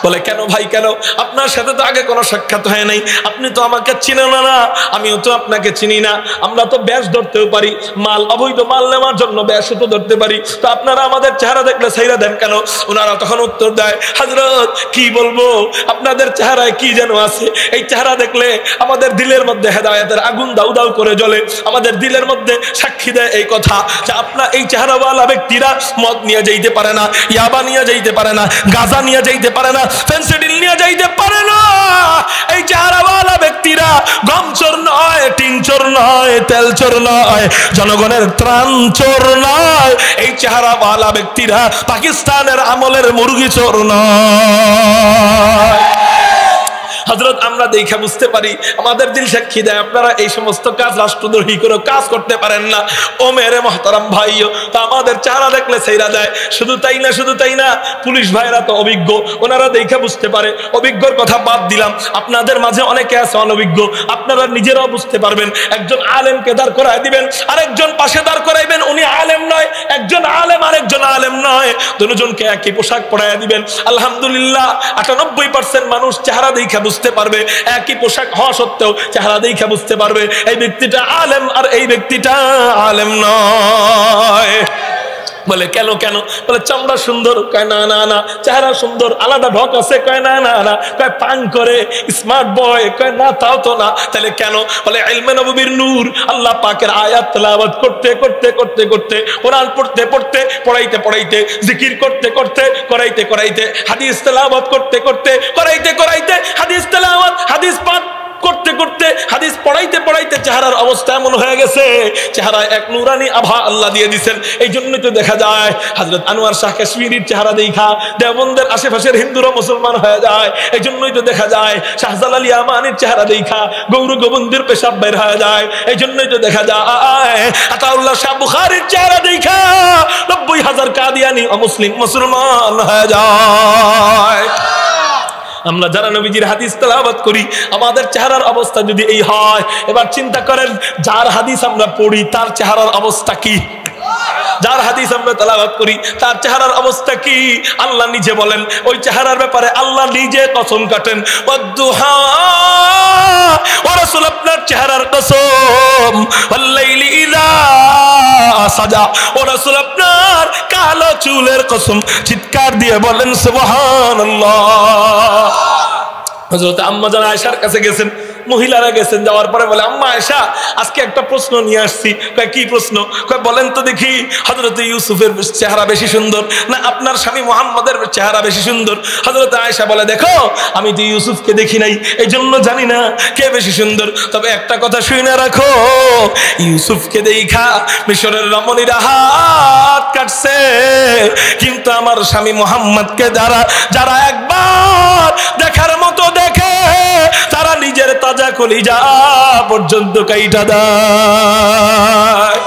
বলে কেন ভাই, কেন? আপনার সাথে তো আগে কোনো সাক্ষাৎ হয় নাই, আপনি তো আমাকে চিনেন না, আমিও তো আপনাকে চিনি না। আমরা তো ব্যাস ধরতেও পারি, মাল অবৈধ মাল নেওয়ার জন্য ব্যাসও তো ধরতে পারি, তো আপনারা আমাদের চেহারা দেখলে ছাইরা দেন কেন? ওনারা তখন উত্তর দেয়, হযরত কি বলবো, আপনাদের চেহারায় কি যেন আছে, এই চেহারা দেখলে আমাদের দিলের মধ্যে হেদায়েতের আগুন দাউ দাউ করে জ্বলে, আমাদের দিলের মধ্যে সাক্ষী দেয় এই কথা যে আপনার এই চেহারাওয়ালা ব্যক্তিরা মদ নিয়ে যাইতে পারে না, ইয়াবা নিয়ে যাইতে পারে না, গাঁজা নিয়ে যাইতে পারে না, ফেন্সিডিল নিয়ে যাইতে পারে না। এই চেহারাওয়ালা ব্যক্তিরা গম চোর নয়, টিন চোর নয়, তেল চোর নয়, জনগণের ত্রাণ চোর নয়। এই চেহারাওয়ালা ব্যক্তিরা পাকিস্তানের আমলের মুরগি চোর নয়। হযরত আমরা দেখা বুঝতে পারি, আমাদের দিল সাক্ষী দেয় আপনারা এই সমস্ত কাজ রাষ্ট্রদ্রোহী করে কাজ করতে পারেন না। ও মেরে মহতারাম ভাইও, তা আমাদের চেহারা দেখলে সেইরা দেয়। শুধু তাই না, পুলিশ ভাইরা তো অভিজ্ঞ, ওনারা দেখা বুঝতে পারে। অভিজ্ঞর কথা বাদ দিলাম, আপনাদের মাঝে অনেকে আছে অনভিজ্ঞ, আপনারা নিজেরাও বুঝতে পারবেন। একজন আলেমকে দাঁড় করায় দিবেন, আরেকজন পাশে দাঁড় করাইবেন, উনি আলেম নয়, একজন আলেম আরেকজন আলেম নয়, দুজনকে একই পোশাক পরাইয়া দিবেন। আলহামদুলিল্লাহ 98% মানুষ চেহারা দেখা বুঝতে পারবে, একই পোশাক হওয়া সত্ত্বেও চেহারা দেখা বুঝতে পারবে এই ব্যক্তিটা আলেম আর এই ব্যক্তিটা আলেম নয়। বলে কেন? বলে চামড়া সুন্দর, কয় না না না। চেহারা সুন্দর, আলাদা ঢক আছে, কয় না না না। কয় পান করে, স্মার্ট বয়, কয় না তাও তো না। তাহলে কেন? বলে ইলমে নববীর নূর, আল্লাহ পাকের আয়াত তেলাওয়াত করতে করতে করতে করতে, কোরআন পড়তে পড়তে, পড়াইতে পড়াইতে, জিকির করতে করতে, করাইতে করাইতে, হাদিস তেলাওয়াত করতে করতে, করাইতে করাইতে, হাদিস তেলাওয়াত, হাদিস পাঠ করতে করতে, হাদিস পড়াইতে পড়াইতে চেহারার অবস্থা এমন হয়ে গেছে, চেহারায় এক নূরানি আভা আল্লাহ দিয়ে দিয়েছেন। এই জন্যই তো দেখা যায় হযরত আনোয়ার শাহ কাশ্মীরির চেহারা দেখা দেওবন্দের আশেপাশের হিন্দুরা মুসলমান হয়ে যায়। এই জন্যই তো দেখা যায় শাহজালাল ইয়ামানির চেহারা দেখা গৌর গোবিন্দের পেশাব বের হয়ে যায়। এই জন্যই তো দেখা যায় আতাউল্লাহ শাহ বুখারীর চেহারা দেখা 90,000 কাদিয়ানি অমুসলিম মুসলমান হয়ে যায়। আমরা যারা নবীজির হাদিস তেলাওয়াত করি, আমাদের চেহারার অবস্থা যদি এই হয়, এবার চিন্তা করেন যার হাদিস আমরা পড়ি তার চেহারার অবস্থা কি? যার হাদিস আমরা তেলাওয়াত করি তার চেহারার অবস্থা কি? আল্লাহ নিজে বলেন ওই চেহারার ব্যাপারে, আল্লাহ নিজে কসম কাটেন, ওয়াদ্দুহা, ও রাসূল আপনার চেহারার কসম, ওয়াল্লাইলি ইযা সাজা, ও রাসূল আপনার কালো চুলের কসম। চিৎকার দিয়ে বলেন সুবহানাল্লাহ। হযরত আম্মা জান আয়েশার কাছে গেছেন, মহিলারা গেছেন, যাওয়ার পরে বলে আম্মা আয়েশা আজকে একটা প্রশ্ন নিয়ে আসছি। কয় কি প্রশ্ন? কয় বলেন তো দেখি, হযরত ইউসুফের চেহারা বেশি সুন্দর না আপনার স্বামী মুহাম্মদের চেহারা বেশি সুন্দর? হযরত আয়েশা বলে দেখো আমি তো ইউসুফকে দেখি নাই, এই জন্য জানি না কে বেশি সুন্দর। তবে একটা কথা শুনে রাখো, ইউসুফকে দেখা মিশরের রমণীরা হাত কাটছে, কিন্তু আমার স্বামী মুহাম্মদকে যারা একবার দেখার মতো দেখে, তারা নিজের তাজা কলিজা পর্যন্ত কাইটা দেয়।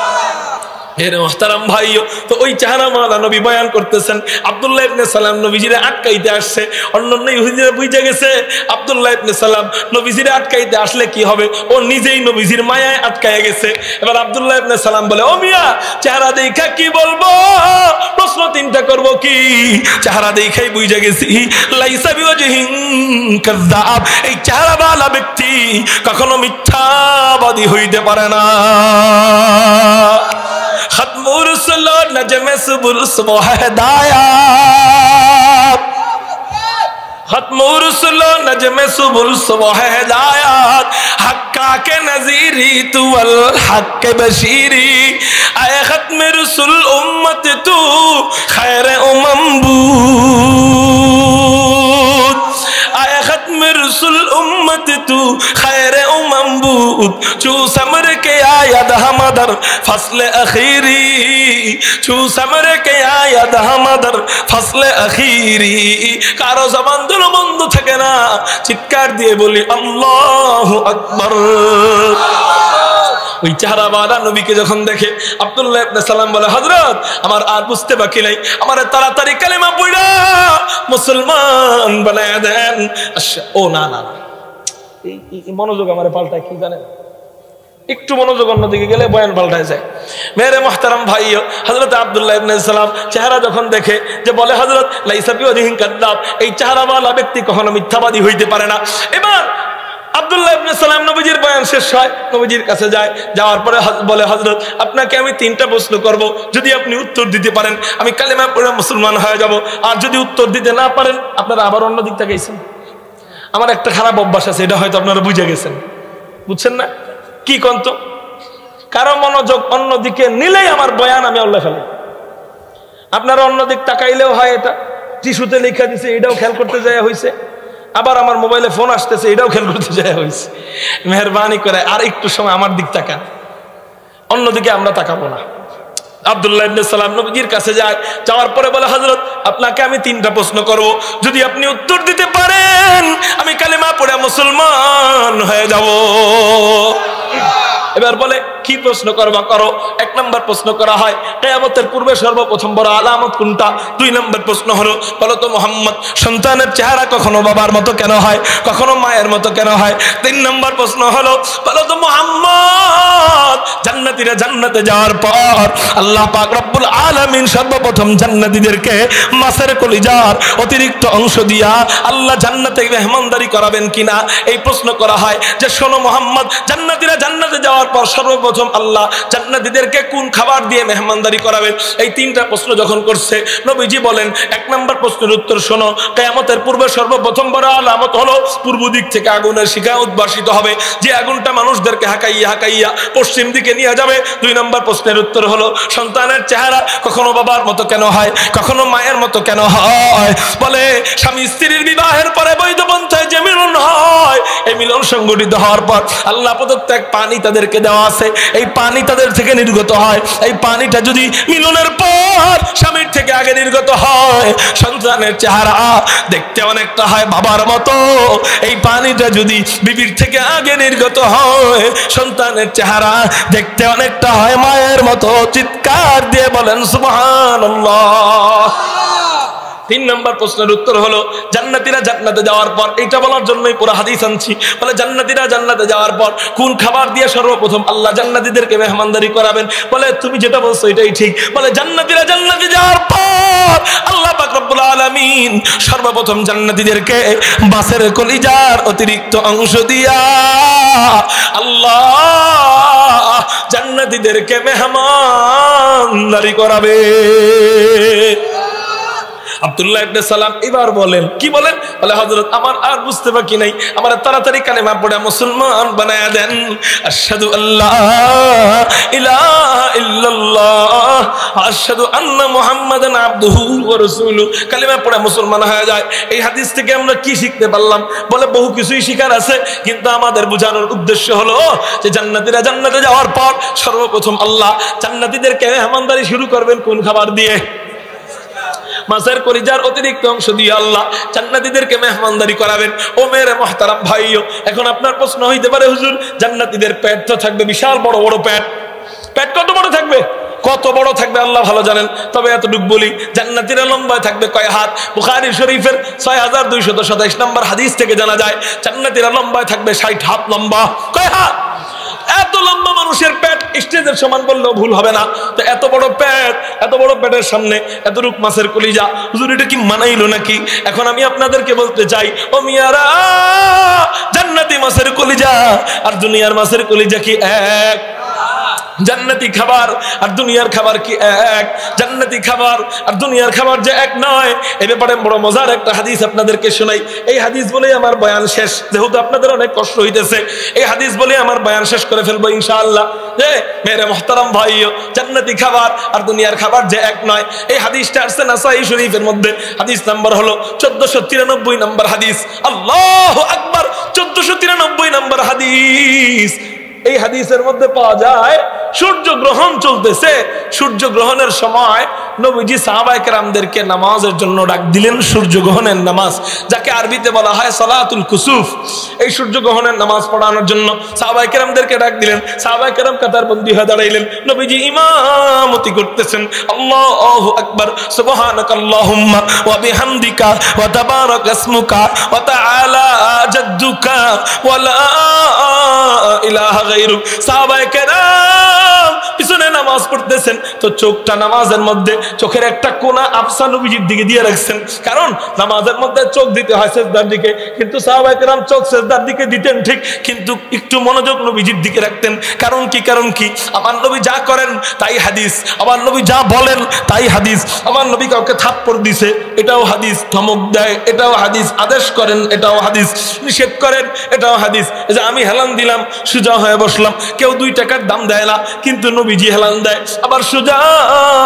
এর মুহতারাম ভাইও, তো ওই চেহারা মাওলা নবী বয়ান করতেছেন। আব্দুল্লাহ ইবনে সালাম নবীজিরে আটকাইতে আসছে, অন্যান্য ইহুদিরা বুঝে গেছে আব্দুল্লাহ ইবনে সালাম নবীজিরে আটকাইতে আসলে কি হবে, ও নিজেই নবীজির মায়ায় আটকায় গেছে। এবার আব্দুল্লাহ ইবনে সালাম বলে ও মিয়া চেহারা দেখা কি বলবো, প্রশ্ন তিনটা করব কি? চেহারা দেখাই বুঝে গেছি লাইসা বিওয়াজহিন কাযাব, এই চেহারাওয়ালা ব্যক্তি কখনো মিথ্যাবাদী হইতে পারে না। খতমু রুসুল নজমে সুবুল সুবহ হেদায়াত, খতমু রুসুল নজমে সুবুল সুবহ হেদায়াত, হক্কা কে নজিরি তু আল হক বশিরি, আয়ে খতমে রুসুল উম্মত তু খৈর উম্ম বুদ, আয়ে খতমে রুসুল উম্মত তু খৈর উম্ম বুদ, চু সমর কে আয়াদ হামদর ফসল আখিরি, চু সমর কে আয়াদ হামদর ফসল আখিরি। কারো জবান দুল বন্ধ থাকে না, চিৎকার দিয়ে বলি আল্লাহু আকবার। ওই চেহারাওয়ালা নবীকে যখন দেখে আব্দুল্লাহ ইবনে সালাম বলে হযরত আমার আর বুঝতে বাকি নাই, আমার তাড়াতাড়ি কালেমা পড়া মুসলমান বানায় দেন। ও না না, এই মনোযোগ আমার পাল্টায় কি জানেন, একটু মনোযোগ অন্যদিকে গেলে বয়ান পাল্টায় যায়। মেরে মুহতারাম ভাইও, হযরত আব্দুল্লাহ ইবনে সালাম চেহারা যখন দেখে যে বলে হযরত লাইসা বিওয়াজহিন কাযাব, এই চেহারাওয়ালা ব্যক্তি কখনো মিথ্যাবাদী হইতে পারে না। এবার আব্দুল্লাহ ইবনে সালাম নবীজির বয়ান শেষ হয়, নবীজির কাছে যায়, যাওয়ার পরে বলে হযরত আপনাকে আমি তিনটা প্রশ্ন করব, যদি আপনি উত্তর দিতে পারেন আমি কালেমা পড়ে মুসলমান হয়ে যাব, আর যদি উত্তর দিতে না পারেন আপনারা আবার অন্য দিক থেকে গেছেন। আমার একটা খারাপ অভ্যাস আছে, এটা হয়তো আপনারা বুঝে গেছেন, বুঝছেন না? কি কন্ত কারো মনোযোগ অন্যদিকে নিলেই আমার বয়ান আমি আল্লাহ ফেলে। আপনারা অন্যদিক তাকাইলেও হয়, এটা টিস্যুতে লেখা দিছে এটাও খেয়াল করতে যায় হয়েছে, আবার আমার মোবাইলে ফোন আসতেছে এটাও খেয়াল করতে যায় হয়েছে। মেহরবানি করে আর একটু সময় আমার দিক তাকান, অন্যদিকে আমরা তাকাবো না। আব্দুল্লাহ ইবনে সালাম নবীজির কাছে যায়, যাওয়ার পরে বলে, হযরত আপনাকে আমি 3টা প্রশ্ন করব, যদি আপনি উত্তর দিতে পারেন আমি কালেমা পড়ে মুসলমান হয়ে যাব। এবার বলে কি প্রশ্ন করবা করো। 1 নম্বর প্রশ্ন করা হয় কিয়ামতের পূর্বে সর্বপ্রথম বড় আলামত কোনটা। 2 নম্বর প্রশ্ন হলো বলো তো মুহাম্মদ, সন্তানের চেহারা কখনো বাবার মতো কেন হয়, কখনো মায়ের মতো কেন হয়। 3 নম্বর প্রশ্ন হলো বলো তো মুহাম্মদ, জান্নাতীরা জান্নাতে যাওয়ার পর আল্লাহ পাক রব্বুল আলামিন সর্বপ্রথম জান্নাতীদেরকে মাছের কলিজার অতিরিক্ত অংশ দিয়া আল্লাহ জান্নাতে মেহমানদারি করাবেন কিনা এই প্রশ্ন করা হয়। যে শোনো মুহাম্মদ, জান্নাতীরা জান্নাতে যাওয়ার পর সর্বপ্রথম আল্লাহ জান্নাতীদেরকে কোন খাবার দিয়ে মেহমানদারি করাবেন। এই 3টা প্রশ্ন যখন করছে নবীজি বলেন 1 নম্বর প্রশ্নের উত্তর শোনো, কিয়ামতের পূর্বে সর্বপ্রথম বড় আলামত হলো পূর্ব দিক থেকে আগুনের শিখা উদ্ভাসিত হবে, যে আগুনটা মানুষদেরকে হাঁকাইয়া হাঁকাইয়া পশ্চিম দিকে নিয়ে যাবে। 2 নম্বর প্রশ্নের উত্তর হলো সন্তানের চেহারা কখনো বাবার মতো কেন হয়, কখনো মায়ের মতো কেন হয়। বলে স্বামী স্ত্রীর বিবাহের পরে বৈধ পন্থায় যে মিলন হয়, এই মিলন সংগঠিত হওয়ার পর আল্লাহ প্রদত্ত এক পানি তাদেরকে দেওয়া আছে, এই পানি তাদের থেকে নির্গত হয়। এই পানিটা যদি মিলনের পর স্বামীর থেকে আগে নির্গত হয়, সন্তানের চেহারা দেখতে অনেকটা হয় বাবার মতো। এই পানিটা যদি বিবির থেকে আগে নির্গত হয়, সন্তানের চেহারা দেখতে অনেকটা হয় মায়ের মতো। চিৎকার দিয়ে বলেন সুবহানাল্লাহ। 3 নম্বর প্রশ্নের উত্তর হলো জান্নাতীরা জান্নাতে যাওয়ার পর, এইটা বলার জন্যই পুরো হাদিস আনছি। বলে জান্নাতীরা জান্নাতে যাওয়ার পর কোন খাবার দিয়ে সর্বপ্রথম আল্লাহ জান্নাতীদেরকে মেহমানদারি করাবেন। বলে তুমি যেটা বলছো এটাই ঠিক। বলে জান্নাতীরা জান্নাতে যাওয়ার পর আল্লাহ পাক রব্বুল আলামিন সর্বপ্রথম জান্নাতীদেরকে মাছের কলিজার অতিরিক্ত অংশ দিয়া আল্লাহ জান্নাতীদেরকে মেহমানদারি করাবে। আব্দুল্লাহ ইবনে সালাম এবার বলেন, কি বলেন? বলে হযরত আমার আর বুঝতে বাকি নাই, আমার তাড়াতাড়ি কালেমা পড়ে মুসলমান বানায়া দেন। আশহাদু আল্লা ইলাহা ইল্লাল্লাহ আশহাদু আন্না মুহাম্মাদান আবদুহু ওয়া রাসূলুহু, কালেমা পড়ে মুসলমান হয়ে যায়। এই হাদিস থেকে আমরা কি শিখতে পারলাম? বলে বহু কিছুই শিখার আছে, কিন্তু আমাদের বোঝানোর উদ্দেশ্য হলো যে জান্নাতীরা জান্নাতে যাওয়ার পর সর্বপ্রথম আল্লাহ জান্নাতীদেরকে মেহমানদারি শুরু করবেন কোন খাবার দিয়ে? মাছের কলিজার অতিরিক্ত অংশ দিয়ে আল্লাহ জান্নাতীদেরকে মেহমানদারি করাবেন। ও মেরে মুহতারাম ভাইও, এখন আপনার প্রশ্ন হইতে পারে হুজুর জান্নাতীদের পেট তো থাকবে বিশাল বড় বড় পেট, পেট কত বড় থাকবে? কত বড় থাকবে আল্লাহ ভালো জানেন, তবে এতটুকু বলি জান্নাতীরা লম্বায় থাকবে কয় হাত? বুখারী শরীফের 6227 নম্বর হাদিস থেকে জানা যায় জান্নাতীরা লম্বায় থাকবে 60 হাত লম্বা। কয় হাত? এত লম্বা মানুষের পেট স্টেজের সমান বললেও ভুল হবে না। তো এত বড় পেট, এত বড় পেটের সামনে এতটুক মাছের কলিজা, হুজুর এটা কি মানাইলো নাকি? এখন আমি আপনাদেরকে বলতে চাই, ও মিয়ারা, জান্নাতি মাছের কলিজা আর দুনিয়ার মাছের কলিজা কি এক? জান্নাতি খাবার আর দুনিয়ার খাবার কি এক? জান্নাতি খাবার আর দুনিয়ার খাবার যে এক নয়, এই ব্যাপারে বড় মজার একটা হাদিস আপনাদেরকে শোনাই। এই হাদিস বলেই আমার বয়ান শেষ, যেহেতু আপনাদের অনেক কষ্ট হইতেছে। এই হাদিস বলে আমার বয়ান শেষ করে ফেলবো ইনশাআল্লাহ। যে মেরে মুহতারাম ভাইও, জান্নাতি খাবার আর দুনিয়ার খাবার যে এক নয়, এই হাদিসটা আসছে নাসাই শরীফের মধ্যে। হাদিস নাম্বার হলো 1493 নম্বর হাদিস। আল্লাহু আকবার, 1493 নম্বর হাদিস। এই হাদিসের মধ্যে পাওয়া যায় সূর্য গ্রহণ চলতেছে, সূর্য গ্রহণের সময় নবীজি সাহাবায়ে কেরামদেরকে নামাজের জন্য ডাক দিলেন। সূর্য গ্রহণের নামাজ, যাকে আরবিতে বলা হয় সালাতুল কুসুফ, এই সূর্য গ্রহণের নামাজ পড়ানোর জন্য সাহাবায়ে কেরামদেরকে ডাক দিলেন। সাহাবায়ে কেরাম কাতারবন্দি হয়ে দাঁড়াইলেন, নবীজি ইমামতি করতেছেন। আল্লাহু আকবার, সুবহানাকাল্লাহুম্মা ওয়া বিহামদিকা ওয়া তাবারাকা ইসমুকা ওয়া তাআলা জাদ্দুকা ওয়া লা ইলাহা গায়রুক। সাহাবায়ে কেরাম পিছনে নামাজ পড়তেছেন, তো চোখটা নামাজের মধ্যে, চোখের একটা কোণা আফসা নবীজির দিকে দিয়ে রাখছেন, কারণ নামাজের মধ্যে চোখ দিতে হয় সিজদার দিকে, কিন্তু সাহাবায়ে কেরাম চোখ সিজদার দিকে দিতেন ঠিক, কিন্তু একটু মনোযোগ নবীজির দিকে রাখতেন। কারণ কি? কারণ কি? আমার নবী যা করেন তাই হাদিস, আমার নবী যা বলেন তাই হাদিস। আমার নবী কাউকে থাপ্পড় দিছে, এটাও হাদিস। ধমক দেয়, এটাও হাদিস। আদেশ করেন, এটাও হাদিস। নিষেধ করেন, এটাও হাদিস। এই যে আমি হেলান দিলাম, সোজা হয়ে বসলাম, কেউ 2 টাকার দাম দেয় না, কিন্তু নবী নবীজি হেলান দেয়, আবার সোজা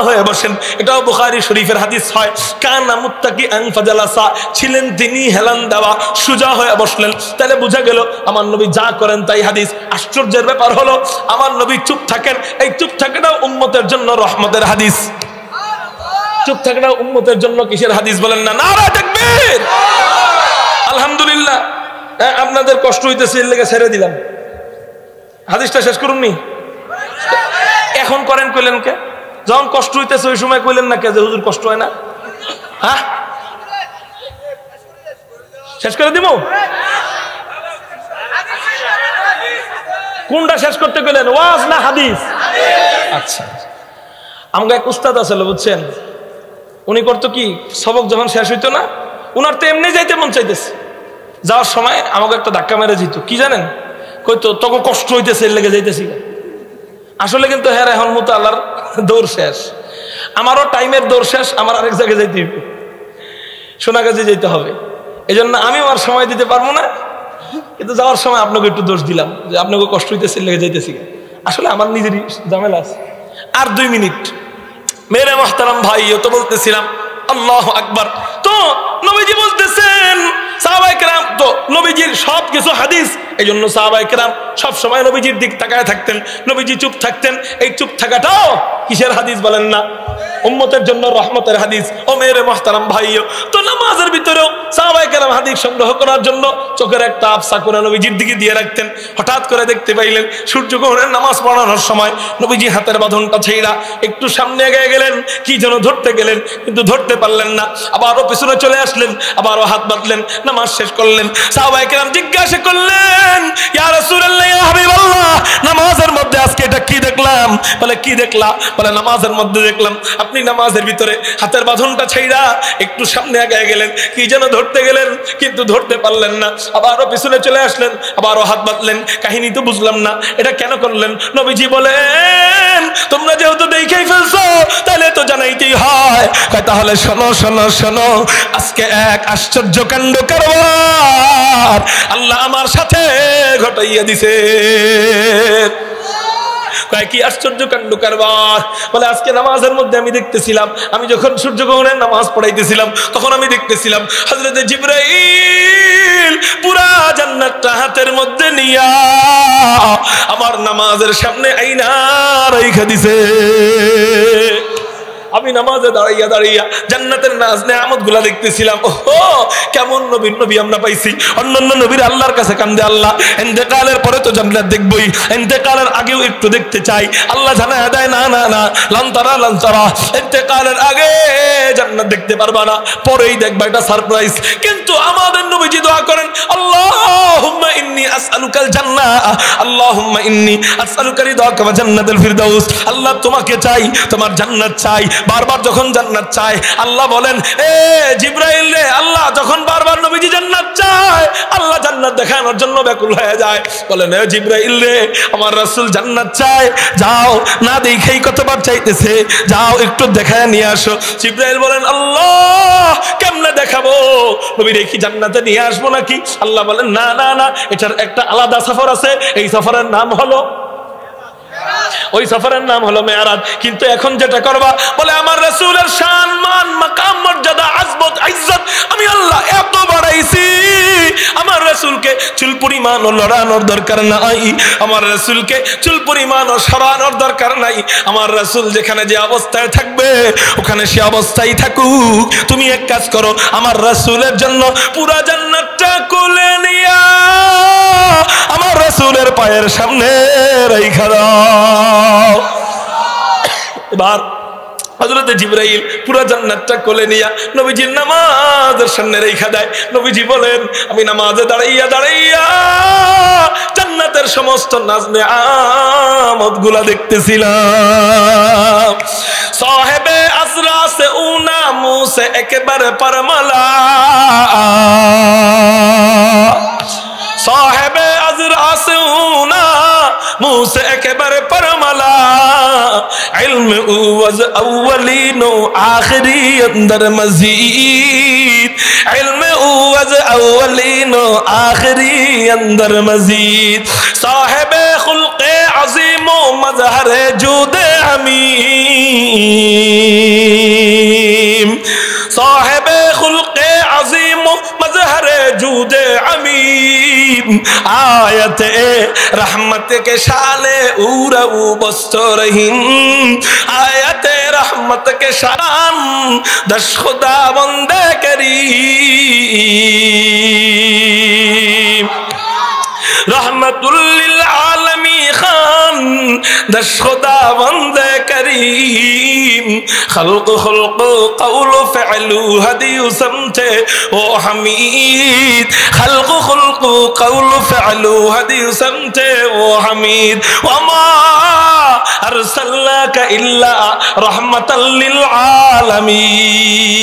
হয়ে বসেন। এটাও বুখারী শরীফের হাদিস হয়। কানা মুত্তাকিআন ফাজালাসা, ছিলেন তিনি হেলান দেওয়া, সোজা হয়ে বসলেন। তাহলে বোঝা গেল আমার নবী যা করেন তাই হাদিস। আশ্চর্যের ব্যাপার হলো আমার নবী চুপ থাকেন, এই চুপ থাকাটা উম্মতের জন্য রহমতের হাদিস। চুপ থাকাটা উম্মতের জন্য কিসের হাদিস বলেন না? নারা তাকবীর, আলহামদুলিল্লাহ। আপনাদের কষ্ট হইতেছে এর লেগে ছেড়ে দিলাম, হাদিসটা শেষ করুননি। এখন করেন কইলেন কে? যখন কষ্ট হইতেছে ওই সময় কইলেন না কে যে হুজুর কষ্ট হয় না? হ্যাঁ, শেষ করে দিব। কোনটা শেষ করতে কইলেন, ওয়াজ না হাদিস? আচ্ছা, আমাকে এক উস্তাদ আসলে বুঝছেন, উনি করতো কি, সবক যখন শেষ হইতো না, উনার তো এমনি যাইতে মন চাইতেছে, যাওয়ার সময় আমাকে একটা ধাক্কা মেরে যেত। কি জানেন, কইতো তখন কষ্ট হইতেছে এর লেগে যাইতেছি। আসলে কিন্তু হ্যাঁ এখন মতো আল্লাহর দৌড় শেষ, আমারও টাইমের দৌড় শেষ, আমার আরেক জায়গায় যাইতে হবে, সোনাগাজী যেতে হবে। এই জন্য আমি আর সময় দিতে পারবো না, কিন্তু যাওয়ার সময় আপনাকে একটু দোষ দিলাম যে আপনাকে কষ্ট হইতেছে লেগে যাইতেছি। আসলে আমার নিজেরই ঝামেলা আছে। আর 2 মিনিট মেরে মোহতারাম ভাই, তো বলতেছিলাম আল্লাহু আকবার। তো নবীজি বলতেছেন সাহাবায়ে কেরাম তো নবীজির সব কিছু হাদিস, এই জন্য সাহাবায়ে কেরাম সব সময় নবীজির দিক তাকায় থাকতেন, নবীজি চুপ থাকতেন। এই চুপ থাকাটাও কিসের হাদিস বলেন না? উম্মতের জন্য রহমতের হাদিস। ও মেরে মোহতারাম ভাইও, তো নামাজের ভিতরেও সাহাবায়ে কেরাম হাদিস সংগ্রহ করার জন্য চোখের একটা আফসা করে নবীজির দিকে দিয়ে রাখতেন। হঠাৎ করে দেখতে পাইলেন সূর্যগ্রহণের নামাজ পড়ানোর সময় নবীজি হাতের বাঁধনটা ছেড়া একটু সামনে এগিয়ে গেলেন, কি যেন ধরতে গেলেন কিন্তু ধরতে পারলেন না, আবারও পিছনে চলে আসলেন, আবারও হাত বাঁধলেন, নামাজ শেষ করলেন। সাহাবায়ে কেরাম জিজ্ঞাসা করলেন, ইয়া রাসূলুল্লাহ, ইয়া হাবিবাল্লাহ, নামাজের মধ্যে আজকে এটা কি দেখলাম? বলে কি দেখলা? বলে নামাজের মধ্যে দেখলাম আপনি নামাজের ভিতরে হাতের বাঁধনটা ছাইড়া একটু সামনে এগিয়ে গেলেন, কি যেন ধরতে গেলেন কিন্তু ধরতে পারলেন না, আবারও পিছনে চলে আসলেন, আবারও হাত বাঁধলেন। কাহিনী তো বুঝলাম না, এটা কেন করলেন? নবীজি বলেন, তোমরা যেহেতু দেখেই ফেলছো তাহলে তো জানাইতেই হয়। তাহলে শোনো শোনো শোনো, আজকে এক আশ্চর্য কাণ্ড কারবার আল্লাহ আমার সাথে ঘটাইয়া দিছে। কি আশ্চর্য কাণ্ড কারবার? বলে আজকে নামাজের মধ্যে আমি দেখতেছিলাম, আমি যখন সূর্যগ্রহণের নামাজ পড়াইতেছিলাম তখন আমি দেখতেছিলাম হযরত জিবরাইল পুরা জান্নাতটা হাতের মধ্যে নিয়া আমার নামাজের সামনে আইনা রাইখা দিছে। আমি নামাজে দাঁড়াইয়া দাঁড়াইয়া জান্নাতের নাজ নেয়ামত গুলা দেখতেছিলাম। ওহো, কেমন নবীর নবী আমরা পাইছি। অন্যান্য নবীর আল্লাহর কাছে কান্দে, আল্লাহ ইন্তেকালের পরে তো জান্নাত দেখবই, ইন্তেকালের আগেও একটু দেখতে চাই। আল্লাহ জানায় দেয়, না না না, লান্তারা লান্তারা, ইন্তেকালের আগে জান্নাত দেখতে পারবা না, পরেই দেখবা, এটা সারপ্রাইজ। কিন্তু আমাদের নবীজি দোয়া করেন, আল্লাহুম্মা ইন্নী আসআলুকাল জান্নাহ, আল্লাহুম্মা ইন্নী আসআলুকা রিদাকা ওয়া জান্নাতুল ফিরদাউস। আল্লাহ তোমাকে চাই, তোমার জান্নাত চাই। বারবার যখন জান্নাত চায় আল্লাহ বলেন, এ জিবরাইল রে, আল্লাহ যখন বারবার নবীজি জান্নাত চায় আল্লাহ জান্নাত দেখানোর জন্য ব্যাকুল হয়ে যায়। বলেন, এ জিবরাইল রে, আমার রাসূল জান্নাত চায়, যাও, না দেখেই কতবার চাইতেছে, যাও একটু দেখায় নিয়ে আসো। জিবরাইল বলেন, আল্লাহ কেমনে দেখাবো? নবী দেখি জান্নাতে নিয়ে আসবো নাকি? আল্লাহ বলেন, না না না, এটার একটা আলাদা সফর আছে, এই সফরের নাম হলো, ওই সফরের নাম হলো মেরাজ। কিন্তু এখন যেটা করবা, বলে আমার রাসূলের শান, মান, মাকাম, মর্যাদা, আযমত, ইজ্জত আমি আল্লাহ এত বাড়াইছি, আমার রাসূলকে চুল পরিমাণও লড়ানোর দরকার নাই, আমার রাসূলকে চুল পরিমাণও সরানোর দরকার নাই। আমার রাসূল যেখানে যে অবস্থায় থাকবে ওখানে সে অবস্থায় থাকুক। তুমি এক কাজ করো, আমার রাসূলের জন্য পুরা জান্নাতটা কোলে নিয়া আমার রাসূলের পায়ের সামনে রাইখা দাও। এবার হযরত জিবরাইল পুরা জান্নাতটা কোলে নিয়া নবীজির নামাজের সামনে রাইখা দেয়। নবীজি বলেন, আমি নামাজে দাঁড়াইয়া দাঁড়াইয়া জান্নাতের সমস্ত নাজ নেয়ামত গুলা দেখতেছিলাম। সাহেবে আসরা সে উনা মুহ সে একবারে পরমালা, সাহেবে আজরা সে উনা মুহ সে একবারে পরমালা, ইলম ওয়াজ আউয়ালিন ও আখিরি अंदर मजीद, इल्म ओवज अव्वलीन व आखिरी अंदर मजीद, साहिब खुल्क़े আজিম ও মজহরে জুদে আমিম সাহেবে খুলকে আজিম ও মজহরে জুদে আমিম আয়াতে रहमत के शाले उरऊ बस्तरहीन आयते रहमत के शान दश खुदा बंदे करीम रहमतुल लिल आलमी खान दश खुदा बंदे करीम खल्क खुल्क कौल फ़अलु हदीउ समते ओ हमीद खल्क खुल्क कौल फ़अलु हदीउ समते ओ हमीद वमा अरसलनाका इल्ला रहमतल लिल आलमीन।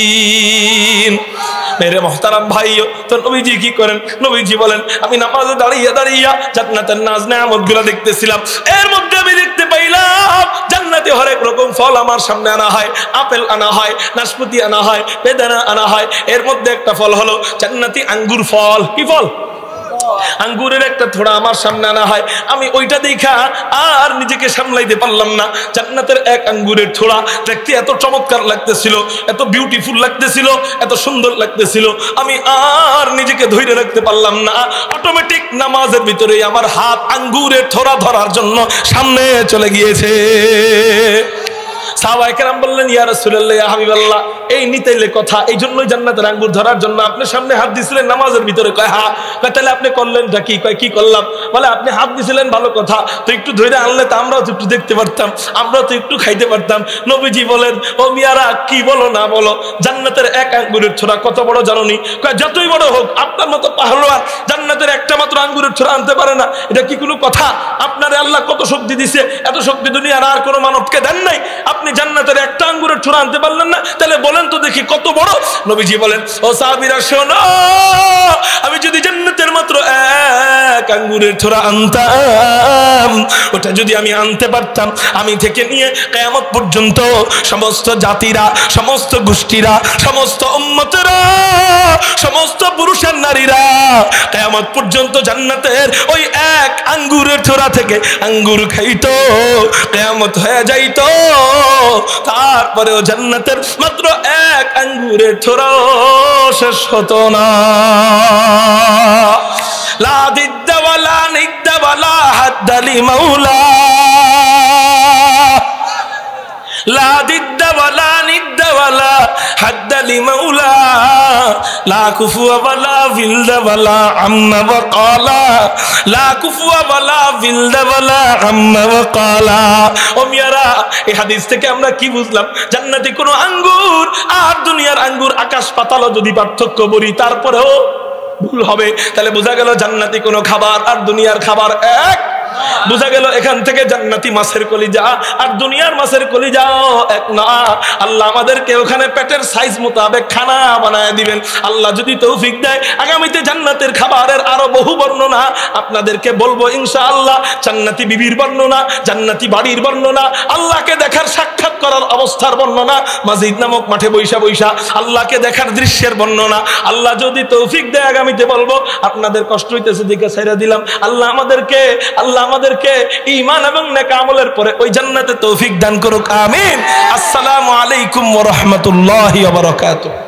मेरे मोहतरम भाइयों, तो नबीजी की करें, नबीजी बोलें আমি নামাজে দাঁড়িয়ে দাঁড়িয়ে জান্নাতের নাজ নেয়ামতগুলো দেখতেছিলাম। এর মধ্যে আমি দেখতে পাইলাম জান্নাতে হরেক রকম ফল আমার সামনে আনা হয়। আপেল আনা হয়, নাশপাতি আনা হয়, বেদানা আনা হয়। এর মধ্যে একটা ফল হলো জান্নাতি আঙ্গুর ফল। কি ফল? আঙ্গুরের একটা থোড়া আমার সামনে আনা হয়। আমি ওইটা দেখা আর নিজেকে সামলাইতে পারলাম না। জান্নাতের এক আঙ্গুরের থোড়া দেখতে এত চমৎকার লাগতেছিল, এত বিউটিফুল লাগতেছিল, এত সুন্দর লাগতেছিল, আমি আর নিজেকে ধরে রাখতে পারলাম না। অটোমেটিক নামাজের ভিতরে আমার হাত আঙ্গুরের থোড়া ধরার জন্য সামনে চলে গিয়েছে। সাহাবায়ে কেরাম বললেন, ইয়া রাসূলুল্লাহ, ইয়া হাবিবাল্লাহ, এই নিতাইলে কথা, এই জন্যই জান্নাতের আঙ্গুর ধরার জন্য আপনি সামনে হাত দিছিলেন নামাজের ভিতরে। কয় হ্যাঁ। কয় তাহলে আপনি করলেনটা কি? কয় কি করলাম? বলে আপনি হাত দিছিলেন ভালো কথা, তো একটু ধরে আনলে তো আমরাও তো একটু দেখতে পারতাম, আমরাও তো একটু খাইতে পারতাম। নবীজি বলেন, ও মিয়ারা কি বলো না বলো, জান্নাতের এক আঙ্গুরের ছোরা কত বড় জানোনি? কয় যতই বড় হোক, আপনার মতো পাহলোয়ান জান্নাতের একটা মাত্র আঙ্গুরের ছোরা আনতে পারে না, এটা কি কোনো কথা? আপনারে আল্লাহ কত শক্তি দিছে, এত শক্তি দুনিয়ার আর কোনো মানবকে দেন নাই। আপনি জান্নাতের একটা আঙ্গুরের ছোরা আনতে পারলেন না, তাহলে বলেন তো দেখি কত বড়? নবীজি বলেন, ও সাহাবীরা শোনো, আমি যদি জান্নাতের মাত্র এক আঙ্গুরের ছোরা আনতাম, ওটা যদি আমি আনতে পারতাম, আমি থেকে নিয়ে কিয়ামত পর্যন্ত সমস্ত জাতিরা, সমস্ত গোষ্ঠীরা, সমস্ত উম্মতেরা, সমস্ত পুরুষ আর নারীরা কিয়ামত পর্যন্ত জান্নাতের ওই এক আঙ্গুরের ছোরা থেকে আঙ্গুর খাইতো, কিয়ামত হয়ে যাইতো, তারপরেও জান্নাতের মাত্র এক আঙ্গুরের ছোরাও শেষ হতো না। লা দিদ্দা ওয়ালা নিদ্দা ওয়ালা হাদ্দা লিমাওলা, লা দিদ্দা ওয়ালা নিদ্দা ওয়ালা হাদ্দা লিমাওলা, লা কুফুয়া ওয়ালা বিলদা ওয়ালা আম্মা ওয়াকালা, লা কুফুয়া ওয়ালা বিলদা ওয়ালা আম্মা ওয়াকালা। ও মিয়ারা, এই হাদিস থেকে আমরা কি বুঝলাম? জান্নাতে কোনো আঙ্গুর আর দুনিয়ার আঙ্গুর আকাশ পাতালও যদি পার্থক্য বলি তারপরেও ভুল হবে। তাহলে বোঝা গেল জান্নাতি কোনো খাবার আর দুনিয়ার খাবার এক। বুঝা গেল এখান থেকে জান্নাতি মাছের কলিজা আর দুনিয়ার মাছের কলিজাও এক না। আল্লাহ আমাদেরকে ওখানে পেটের সাইজ মোতাবেক খানা বানায় দিবেন। আল্লাহ যদি তৌফিক দেয়, আগামীতে জান্নাতের খাবারের আরো বহু বর্ণনা আপনাদেরকে বলবো ইনশাআল্লাহ। জান্নাতি বিবির বর্ণনা, জান্নাতি বাড়ির বর্ণনা, আল্লাহকে দেখার সাক্ষাৎ করার অবস্থার বর্ণনা, মাসজিদ নামক মাঠে বৈশা বৈশা আল্লাহকে দেখার দৃশ্যের বর্ণনা। আল্লাহ যদি তৌফিক দেয় আগামীতে বলবো। আপনাদের কষ্ট হইতেছে দিকে ছেড়ে দিলাম। আল্লাহ আমাদেরকে ঈমান এবং নেক আমলের পরে ওই জান্নাতে তৌফিক দান করুক, আমিন। আসসালামু আলাইকুম ওয়া রাহমাতুল্লাহি ওয়া বারাকাতুহু।